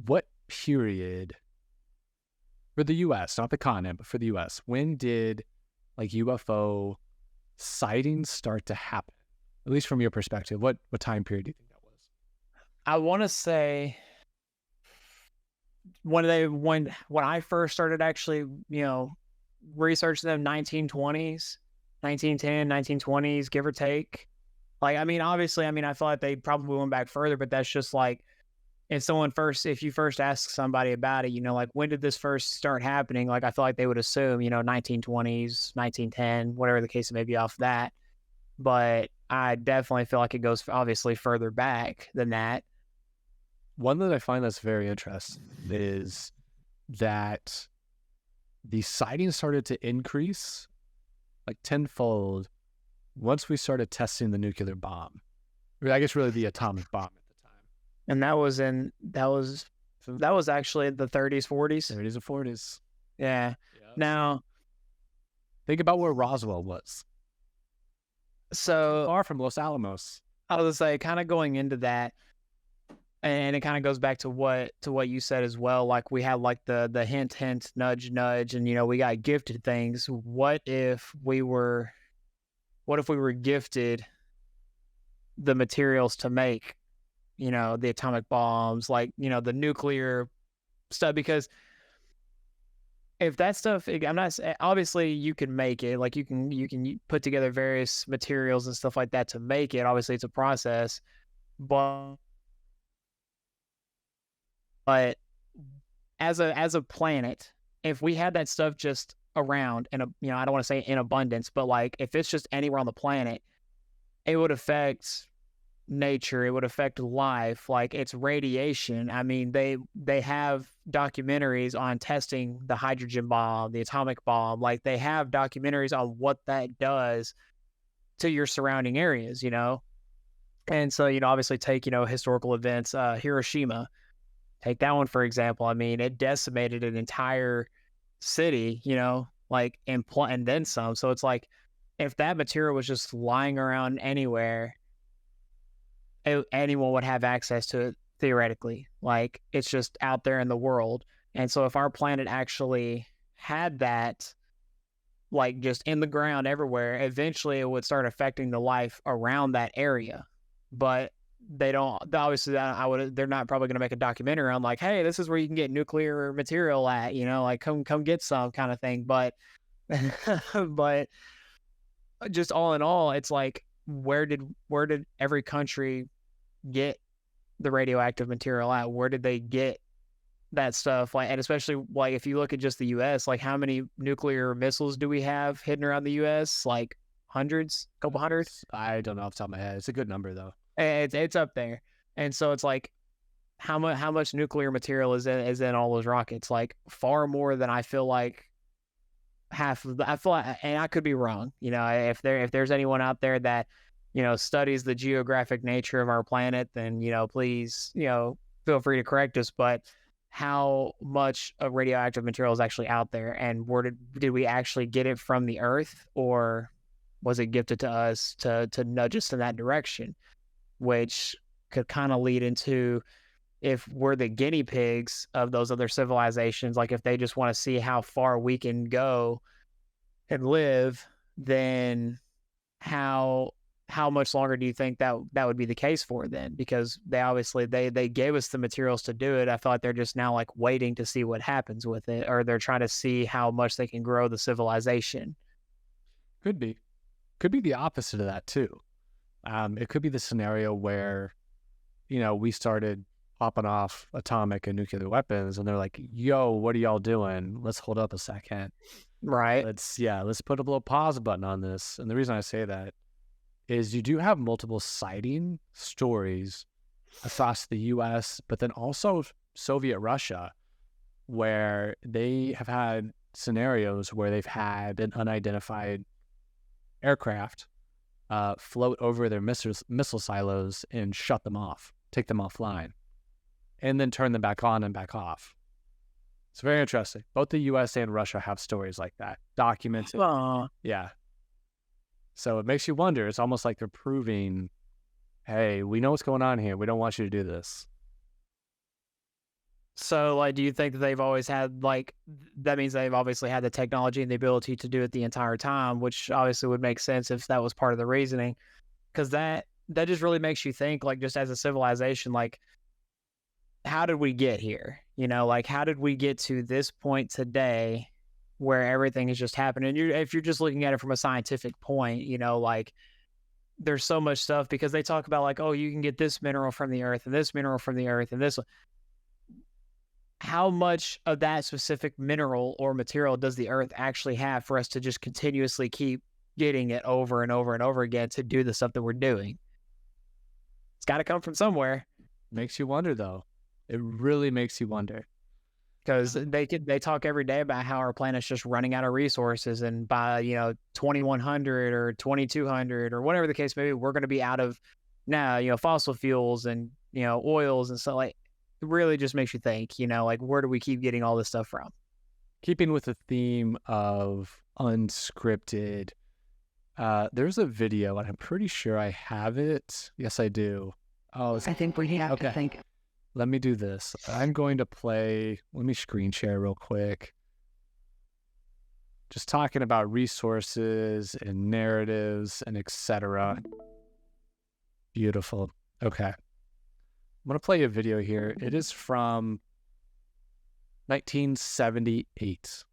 what period for the U.S., not the continent, but for the U.S., when did like UFO sightings start to happen? At least from your perspective, what time period do you think that was? I want to say when I first started actually, you know, researching them, 1920s, 1910, 1920s, give or take. Like, I mean, obviously, I mean, I feel like they probably went back further, but that's just like, if you first ask somebody about it, you know, like when did this first start happening? Like, I feel like they would assume, you know, 1920s, 1910, whatever the case may be off that. But I definitely feel like it goes obviously further back than that. One that I find that's very interesting is that the sightings started to increase like tenfold once we started testing the nuclear bomb. I guess really the atomic bomb at the time. And that was actually the 30s, 40s. 30s and 40s. Yeah. Yes. Now, think about where Roswell was. So Far from Los Alamos. I was like, kind of going into that, and it kind of goes back to what you said as well. Like we had like the hint, hint, nudge, nudge, and you know we got gifted things. What if we were gifted the materials to make, you know, the atomic bombs, like, you know, the nuclear stuff? Because if that stuff, I'm not, obviously you can make it, like you can put together various materials and stuff like that to make it. Obviously it's a process, but as a planet, if we had that stuff just around in a, you know, I don't want to say in abundance, but like if it's just anywhere on the planet, it would affect nature, it would affect life. Like it's radiation. I mean, they have documentaries on testing the hydrogen bomb, the atomic bomb. Like they have documentaries on what that does to your surrounding areas, you know. And so, you know, obviously take, you know, historical events, Hiroshima, take that one for example. I mean, it decimated an entire city, you know, like and then some. So it's like if that material was just lying around anywhere, anyone would have access to it theoretically. Like it's just out there in the world. And so if our planet actually had that, like just in the ground everywhere, eventually it would start affecting the life around that area. But they don't, obviously they're not probably going to make a documentary on like, hey, this is where you can get nuclear material at, you know, like come get some kind of thing. But but just all in all, it's like, where did every country get the radioactive material at? Where did they get that stuff? Like, and especially like if you look at just the US, like how many nuclear missiles do we have hidden around the US? Like hundreds, a couple hundred? I don't know off the top of my head. It's a good number though. It's up there. And so it's like, how much nuclear material is in all those rockets? Like far more than I feel like half of the, I feel like, and I could be wrong. If there's anyone out there that, studies the geographic nature of our planet, then, please, feel free to correct us. But how much of radioactive material is actually out there, and where did we actually get it from the Earth, or was it gifted to us to nudge us in that direction, which could kind of lead into if we're the guinea pigs of those other civilizations, like if they just want to see how far we can go and live, then how much longer do you think that would be the case for then? Because they obviously they gave us the materials to do it. I feel like they're just now like waiting to see what happens with it, or they're trying to see how much they can grow the civilization. Could be the opposite of that too. It could be the scenario where, we started popping off atomic and nuclear weapons, and they're like, yo, what are y'all doing? Let's hold up a second. Right. Let's put a little pause button on this. And the reason I say that is you do have multiple sighting stories across the US, but then also Soviet Russia, where they have had scenarios where they've had an unidentified aircraft float over their missile silos and shut them off, take them offline, and then turn them back on and back off. It's very interesting. Both the US and Russia have stories like that documented. Yeah. So it makes you wonder. It's almost like they're proving, hey, we know what's going on here. We don't want you to do this. So, like, do you think that they've always had, like, that means they've obviously had the technology and the ability to do it the entire time, which obviously would make sense if that was part of the reasoning. Because that just really makes you think, like, just as a civilization, like, how did we get here? Like, how did we get to this point today where everything is just happening? If you're just looking at it from a scientific point, like, there's so much stuff, because they talk about, like, oh, you can get this mineral from the Earth and this mineral from the Earth and this. How much of that specific mineral or material does the Earth actually have for us to just continuously keep getting it over and over and over again to do the stuff that we're doing? It's got to come from somewhere. Makes you wonder, though. It really makes you wonder. Because they talk every day about how our planet's just running out of resources, and by 2100 or 2200 or whatever the case may be, we're going to be out of now fossil fuels and oils and stuff. Like, it really just makes you think, like, where do we keep getting all this stuff from? Keeping with the theme of unscripted, there's a video, and I'm pretty sure I have it. Yes, I do. Oh, I think we have to think. Let me do this. I'm going to play, let me screen share real quick. Just talking about resources and narratives and etc. Beautiful. Okay. I'm going to play a video here. It is from 1978.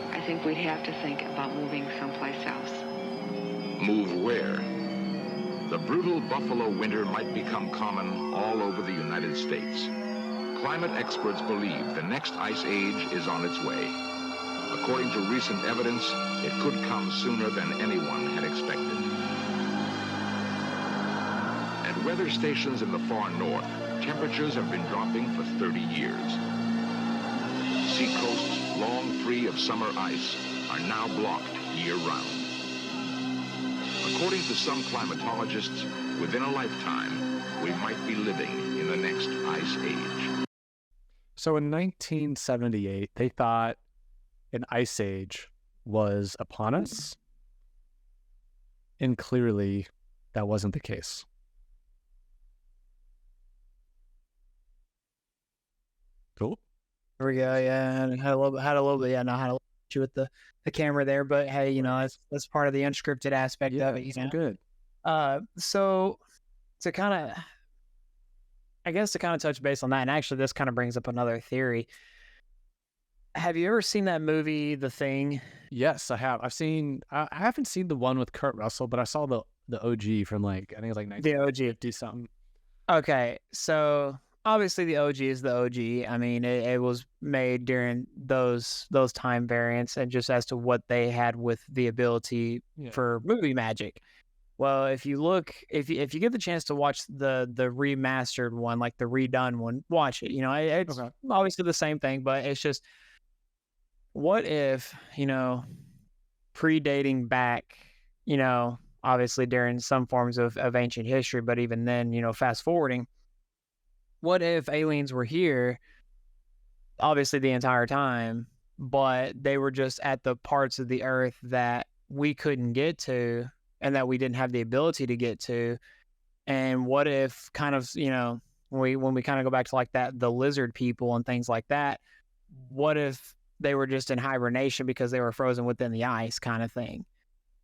I think we'd have to think about moving someplace else. Move where? The brutal buffalo winter might become common all over the United States. Climate experts believe the next ice age is on its way. According to recent evidence, it could come sooner than anyone had expected. At weather stations in the far north, temperatures have been dropping for 30 years. Seacoasts, long free of summer ice, are now blocked year-round. According to some climatologists, within a lifetime, we might be living in the next ice age. So in 1978, they thought an ice age was upon us, and clearly that wasn't the case. Cool. There we go. Yeah, I had a little bit. Yeah, know how to you with the camera there, but hey, that's part of the unscripted aspect of it. Good. So to kind of touch base on that, and actually this kind of brings up another theory. Have you ever seen that movie, The Thing? Yes, I have. I haven't seen the one with Kurt Russell, but I saw the OG from I think it's like 1950 something. Okay, so obviously the OG is the OG. I mean, it was made during those time variants, and just as to what they had with the ability for movie magic. Well, if you get the chance to watch the remastered one, like the redone one, watch it. It's Okay. obviously the same thing, but it's just, what if, predating back, obviously during some forms of ancient history, but even then, fast forwarding, what if aliens were here, obviously the entire time, but they were just at the parts of the earth that we couldn't get to and that we didn't have the ability to get to? And what if kind of, when we kind of go back to like that, the lizard people and things like that, what if they were just in hibernation because they were frozen within the ice kind of thing?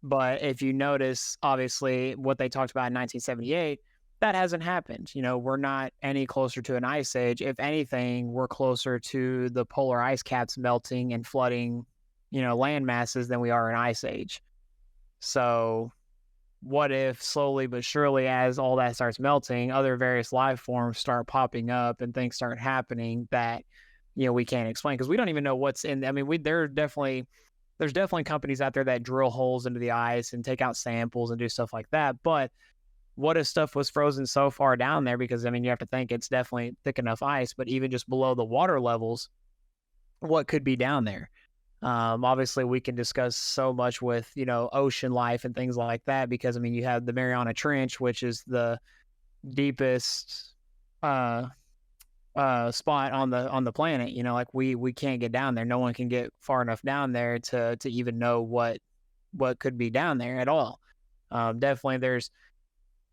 But if you notice, obviously, what they talked about in 1978, that hasn't happened. We're not any closer to an ice age. If anything, we're closer to the polar ice caps melting and flooding, land masses than we are an ice age. So what if slowly but surely, as all that starts melting, other various life forms start popping up and things start happening that, we can't explain, because we don't even know what's in. I mean, there's definitely companies out there that drill holes into the ice and take out samples and do stuff like that. But what if stuff was frozen so far down there? Because, you have to think it's definitely thick enough ice, but even just below the water levels, what could be down there? Obviously, we can discuss so much with, ocean life and things like that, because, you have the Mariana Trench, which is the deepest spot on the planet. Like we can't get down there. No one can get far enough down there to even know what could be down there at all. Definitely, there's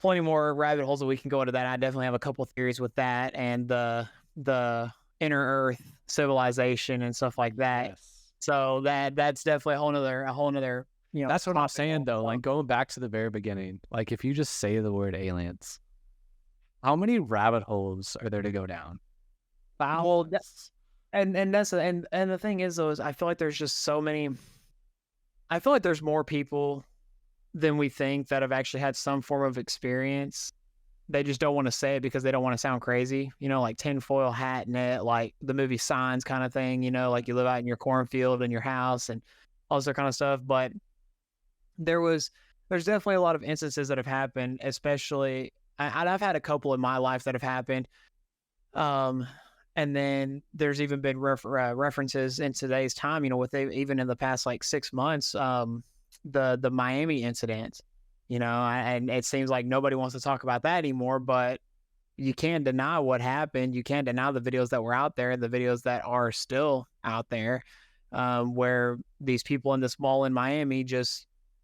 plenty more rabbit holes that we can go into that. I definitely have a couple of theories with that and the inner Earth civilization and stuff like that. Yes. So that's definitely a whole nother. That's what I'm topic saying, though. Like, going back to the very beginning, like, if you just say the word aliens, how many rabbit holes are there to go down? Well, Thousands. and that's and the thing is, though, is I feel like there's just so many. I feel like there's more people than we think that have actually had some form of experience. They just don't want to say it because they don't want to sound crazy, like tinfoil hat net, like the movie Signs kind of thing, like you live out in your cornfield in your house and all this other kind of stuff. But there's definitely a lot of instances that have happened, especially I've had a couple in my life that have happened. And then there's even been references in today's time, even in the past like 6 months, the Miami incident, and it seems like nobody wants to talk about that anymore, but you can't deny what happened. You can't deny the videos that were out there, the videos that are still out there, where these people in this mall in Miami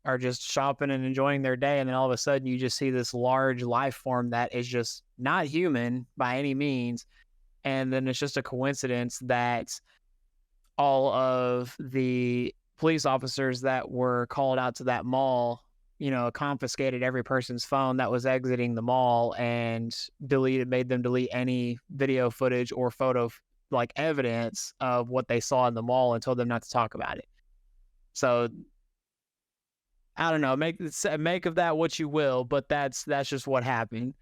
are just shopping and enjoying their day. And then all of a sudden you just see this large life form that is just not human by any means. And then it's just a coincidence that all of the police officers that were called out to that mall, confiscated every person's phone that was exiting the mall and made them delete any video footage or photo like evidence of what they saw in the mall and told them not to talk about it. So I don't know, make of that what you will, but that's just what happened.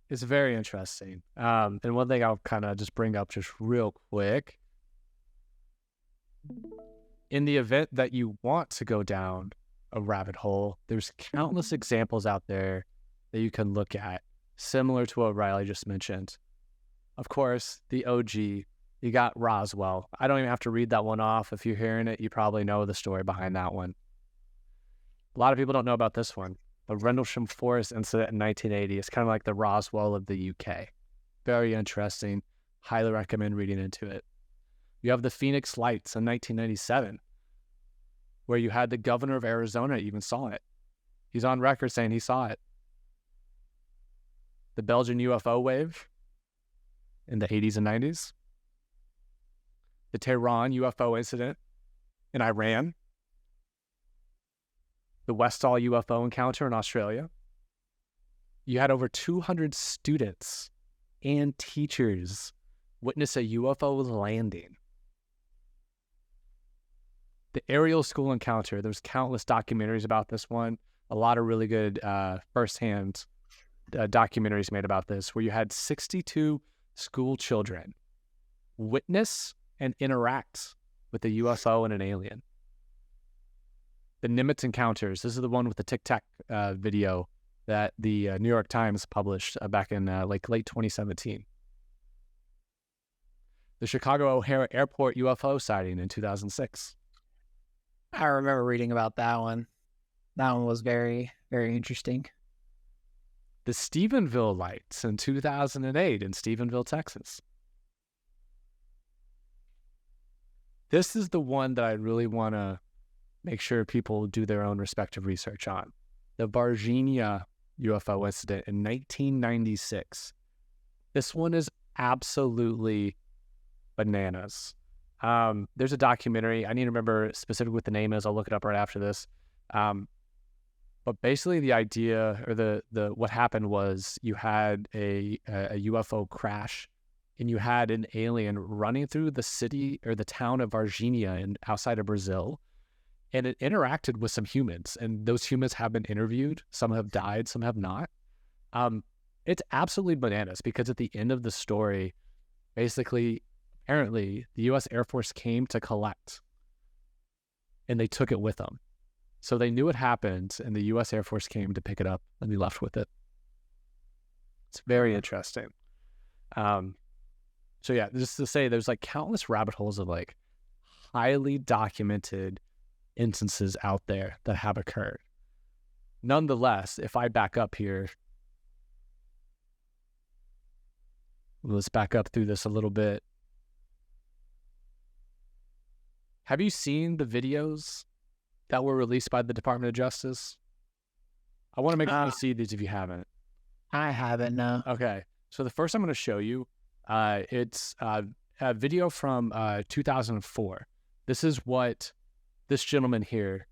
It's very interesting. And one thing I'll kind of just bring up just real quick. In the event that you want to go down a rabbit hole, there's countless examples out there that you can look at, similar to what Riley just mentioned. Of course, the OG, you got Roswell. I don't even have to read that one off. If you're hearing it, you probably know the story behind that one. A lot of people don't know about this one. The Rendlesham Forest incident in 1980 is kind of like the Roswell of the UK. Very interesting. Highly recommend reading into it. You have the Phoenix Lights in 1997, where you had the governor of Arizona even saw it. He's on record saying he saw it. The Belgian UFO wave in the 80s and 90s. The Tehran UFO incident in Iran. The Westall UFO encounter in Australia. You had over 200 students and teachers witness a UFO landing. The aerial school encounter, there's countless documentaries about this one. A lot of really good firsthand documentaries made about this, where you had 62 school children witness and interact with a UFO and an alien. The Nimitz Encounters. This is the one with the Tic Tac video that the New York Times published back in like late 2017. The Chicago O'Hare Airport UFO sighting in 2006. I remember reading about that one. That one was very, very interesting. The Stephenville lights in 2008 in Stephenville, Texas. This is the one that I really want to make sure people do their own respective research on. The Varginha UFO incident in 1996. This one is absolutely bananas. There's a documentary. I need to remember specifically what the name is. I'll look it up right after this. But basically the idea or the what happened was you had a UFO crash and you had an alien running through the city or the town of Varginha outside of Brazil, and it interacted with some humans, and those humans have been interviewed. Some have died, some have not. It's absolutely bananas because at the end of the story, basically, apparently, the U.S. Air Force came to collect, and they took it with them. So they knew it happened, and the U.S. Air Force came to pick it up, and they left with it. It's very interesting. So yeah, just to say, there's like countless rabbit holes of like highly documented instances out there that have occurred. Nonetheless, if I back up here, let's back up through this a little bit. Have you seen the videos that were released by the Department of Justice? I want to make sure you see these if you haven't. I haven't, no. Okay. So the first I'm going to show you, it's a video from 2004. This is what this gentleman here,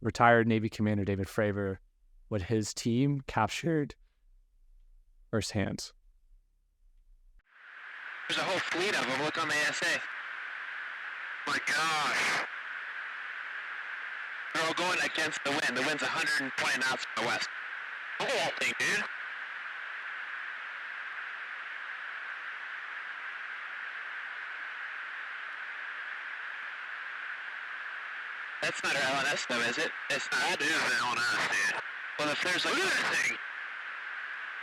retired Navy Commander David Fravor, what his team captured firsthand. There's a whole fleet of them. Look on the ASA. My gosh. They're all going against the wind. The wind's 120 knots from the west. Look at that thing, dude. That's not our LNS though, is it? It's not. That is an LNS, dude. Well, if there's like... Look at that thing.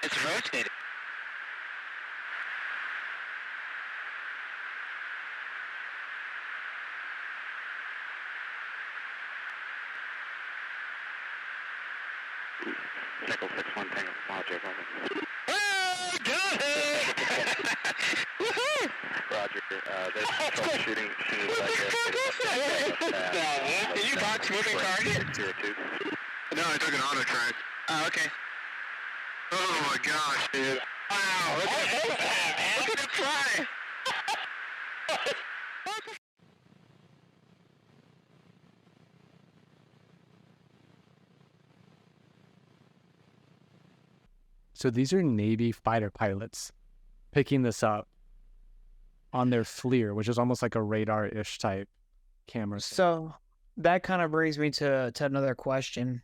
It's rotating. Nickel 6-1 Tango Logic. Oh, got it! Woohoo! Roger. There's troubleshooting. Did you box moving target? No, I took an auto track. Oh, okay. Oh my gosh, dude. Wow, look at it fly! So these are Navy fighter pilots picking this up on their FLIR, which is almost like a radar-ish type camera. So that kind of brings me to another question.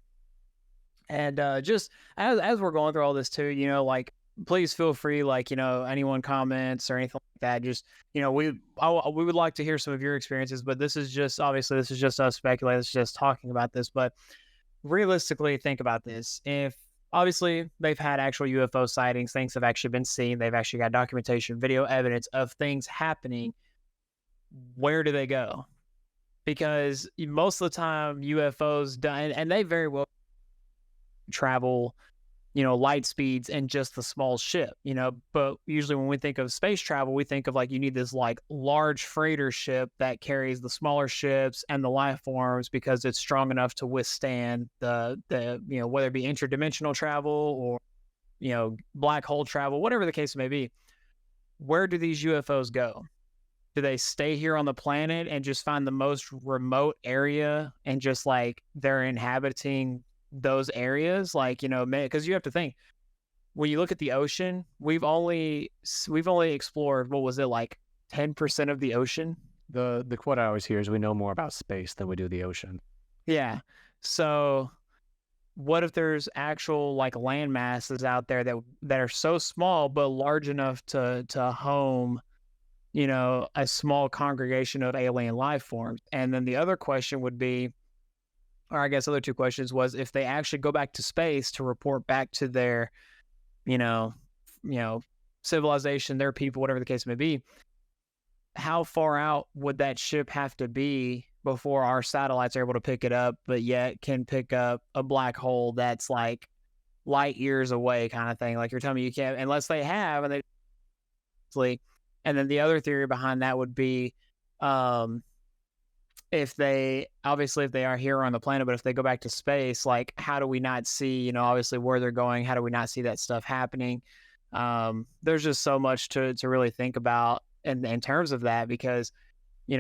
And just as we're going through all this too, you know, like, please feel free, like, you know, anyone comments or anything like that, just, you know, we would like to hear some of your experiences, but this is just, obviously, this is just us speculating, it's just talking about this, but realistically, think about this. If, obviously, they've had actual UFO sightings, things have actually been seen, they've actually got documentation, video evidence of things happening, where do they go? Because most of the time, UFOs, and they very well travel, you know, light speeds and just the small ship, you know, but usually when we think of space travel, we think of like, you need this like large freighter ship that carries the smaller ships and the life forms because it's strong enough to withstand the, you know, whether it be interdimensional travel or, you know, black hole travel, whatever the case may be. Where do these UFOs go? Do they stay here on the planet and just find the most remote area and just like they're inhabiting those areas? Like, you know, because you have to think, when you look at the ocean, we've only explored, what was it, like 10% of the ocean? The quote I always hear is we know more about space than we do the ocean. Yeah. So what if there's actual like land masses out there that are so small but large enough to home, you know, a small congregation of alien life forms? And then the other question would be, or I guess other two questions was if they actually go back to space to report back to their, you know, civilization, their people, whatever the case may be, how far out would that ship have to be before our satellites are able to pick it up, but yet can pick up a black hole that's like light years away kind of thing? Like you're telling me you can't, unless they have, and then the other theory behind that would be, if they are here on the planet, but if they go back to space, like how do we not see, obviously where they're going? How do we not see that stuff happening? There's just so much to really think about in terms of that, because,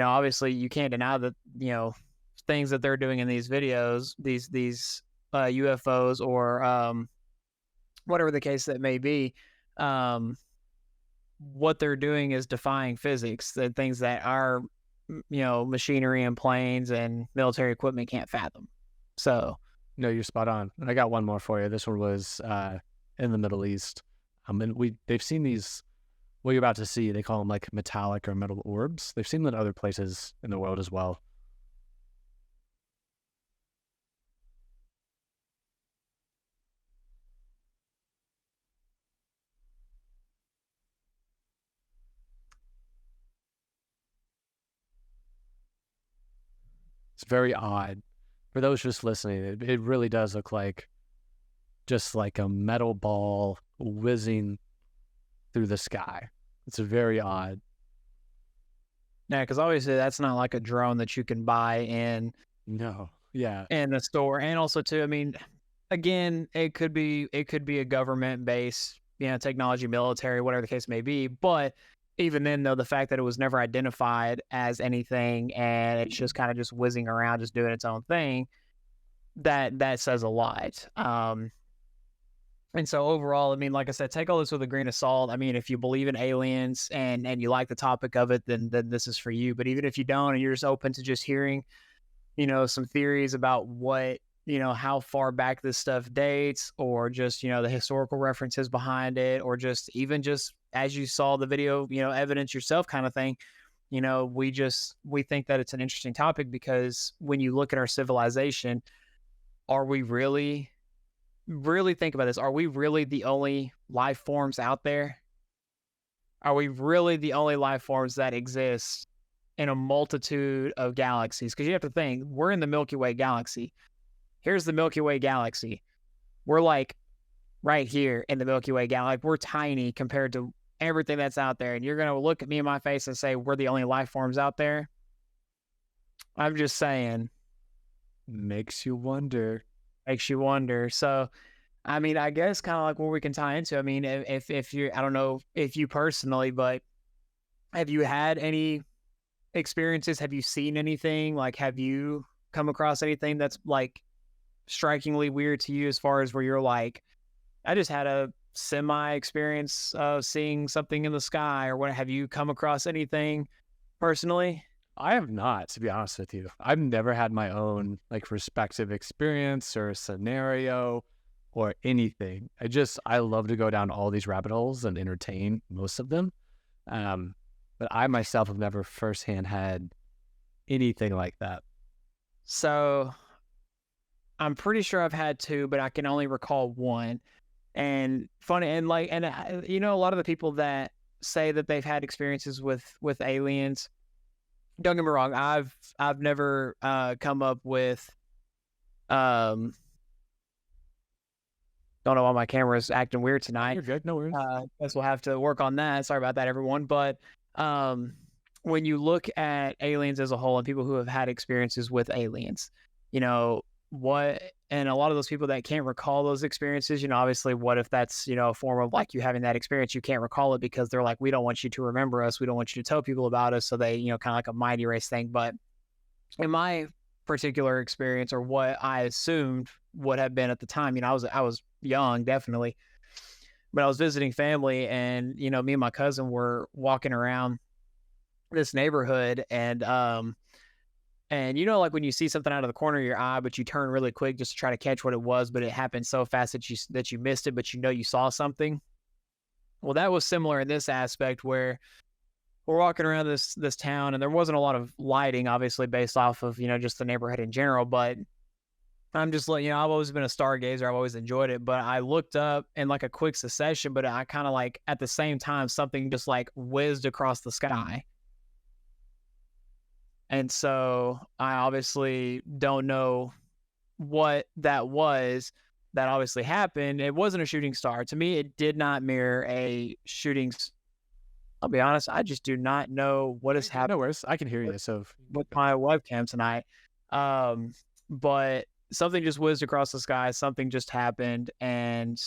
obviously you can't deny that, things that they're doing in these videos, these UFOs or whatever the case that may be, what they're doing is defying physics, the things that our, machinery and planes and military equipment can't fathom. So, no, you're spot on. And I got one more for you. This one was in the Middle East. And they've seen these, what you're about to see, they call them like metallic or metal orbs. They've seen them in other places in the world as well. It's very odd. For those just listening, it really does look like just like a metal ball whizzing through the sky. It's very odd. Yeah, because obviously that's not like a drone that you can buy in No. Yeah. in the store. And also too, I mean, again, it could be a government-based, technology, military, whatever the case may be. But even then, though, the fact that it was never identified as anything and it's just kind of just whizzing around, just doing its own thing, that says a lot. And so overall, I mean, like I said, take all this with a grain of salt. I mean, if you believe in aliens and you like the topic of it, then this is for you. But even if you don't, and you're just open to just hearing, some theories about what, how far back this stuff dates, or just, the historical references behind it, or just even just as you saw the video, evidence yourself kind of thing, we think that it's an interesting topic, because when you look at our civilization, are we really think about this? Are we really the only life forms out there? Are we really the only life forms that exist in a multitude of galaxies? Because you have to think, we're in the Milky Way galaxy. Here's the Milky Way galaxy. We're like right here in the Milky Way galaxy. We're tiny compared to everything that's out there. And you're going to look at me in my face and say, we're the only life forms out there? I'm just saying. Makes you wonder. So, I mean, I guess kind of like where we can tie into, I mean, if you, I don't know if you personally, but have you had any experiences? Have you seen anything? Like, have you come across anything that's like strikingly weird to you, as far as where you're like, I just had a semi experience of seeing something in the sky, or what? Have you come across anything personally? I have not, to be honest with you. I've never had my own like respective experience or scenario or anything. I love to go down all these rabbit holes and entertain most of them. But I myself have never firsthand had anything like that. So I'm pretty sure I've had two, but I can only recall one. And funny, and like, and a lot of the people that say that they've had experiences with aliens, don't get me wrong, I've never come up with don't know why my camera is acting weird tonight. You're good, no worries. Guess we'll have to work on that. Sorry about that, everyone. But when you look at aliens as a whole and people who have had experiences with aliens, and a lot of those people that can't recall those experiences, obviously, what if that's, a form of like you having that experience, you can't recall it because they're like, we don't want you to remember us. We don't want you to tell people about us. So they, kind of like a mind erase thing. But in my particular experience, or what I assumed would have been at the time, I was young, definitely, but I was visiting family, and, me and my cousin were walking around this neighborhood, and like when you see something out of the corner of your eye, but you turn really quick just to try to catch what it was, but it happened so fast that you missed it, but you saw something. Well, that was similar in this aspect, where we're walking around this town, and there wasn't a lot of lighting, obviously, based off of, just the neighborhood in general, but I'm just letting you know, I've always been a stargazer. I've always enjoyed it, but I looked up in like a quick succession, but I kind of like at the same time, something just like whizzed across the sky. And so I obviously don't know what that was that obviously happened. It wasn't a shooting star. To me, it did not mirror a shooting. I'll be honest, I just do not know what is happening. No worries. I can hear you. So With my webcam tonight. But something just whizzed across the sky. Something just happened, and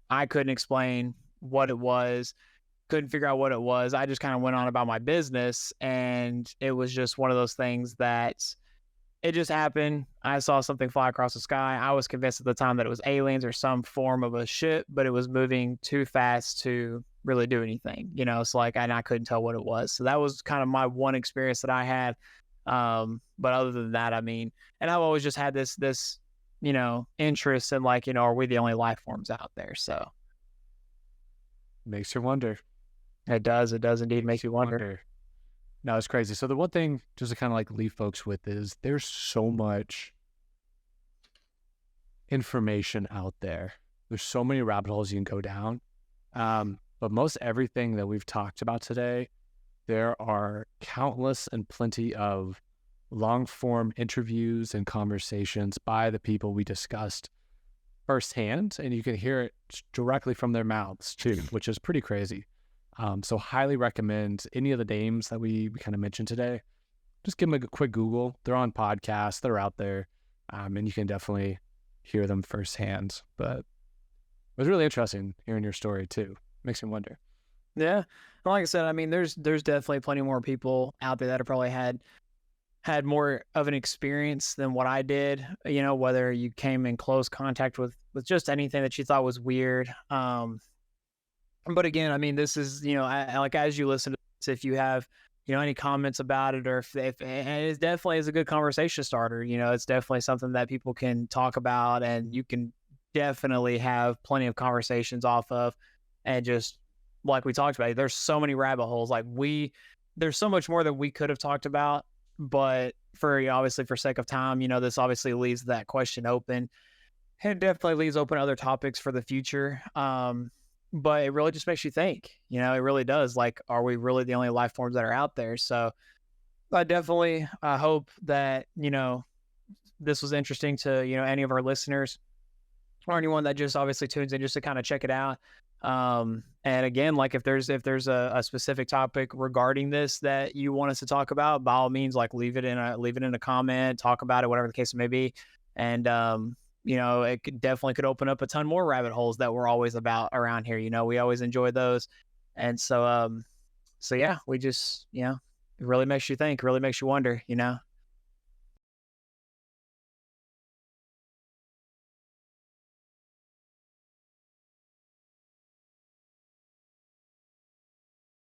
I couldn't explain what it was. Couldn't figure out what it was. I just kind of went on about my business, and it was just one of those things that it just happened. I saw something fly across the sky. I was convinced at the time that it was aliens or some form of a ship, but it was moving too fast to really do anything. You know, it's like, and I couldn't tell what it was. So that was kind of my one experience that I had. But other than that, I mean, and I've always just had this, you know, interest in like, you know, are we the only life forms out there? So makes you wonder. It does indeed make you wonder. No, it's crazy. So the one thing just to kind of like leave folks with is there's so much information out there. There's so many rabbit holes you can go down. But most everything that we've talked about today, there are countless and plenty of long form interviews and conversations by the people we discussed firsthand, and you can hear it directly from their mouths too, which is pretty crazy. So highly recommend any of the names that we kind of mentioned today. Just give them a quick Google. They're on podcasts. They're out there. And you can definitely hear them firsthand. But it was really interesting hearing your story too. Makes me wonder. Yeah. Like I said, I mean, there's definitely plenty more people out there that have probably had more of an experience than what I did, you know, whether you came in close contact with just anything that you thought was weird. But again, I mean, this is, you know, I like, as you listen to this, if you have, you know, any comments about it, or if and it definitely is a good conversation starter, you know, it's definitely something that people can talk about, and you can definitely have plenty of conversations off of. And just like we talked about, there's so many rabbit holes. Like there's so much more that we could have talked about, but obviously for sake of time, you know, this obviously leaves that question open, and it definitely leaves open other topics for the future. But it really just makes you think, you know, it really does. Like, are we really the only life forms that are out there? So I definitely hope that, you know, this was interesting to, you know, any of our listeners or anyone that just obviously tunes in just to kind of check it out. And again, like if there's a specific topic regarding this that you want us to talk about, by all means, like leave it in a comment, talk about it, whatever the case may be. And, you know, it definitely could open up a ton more rabbit holes that we're always about around here. You know, we always enjoy those. And so yeah, we just, you know, it really makes you think, really makes you wonder, you know.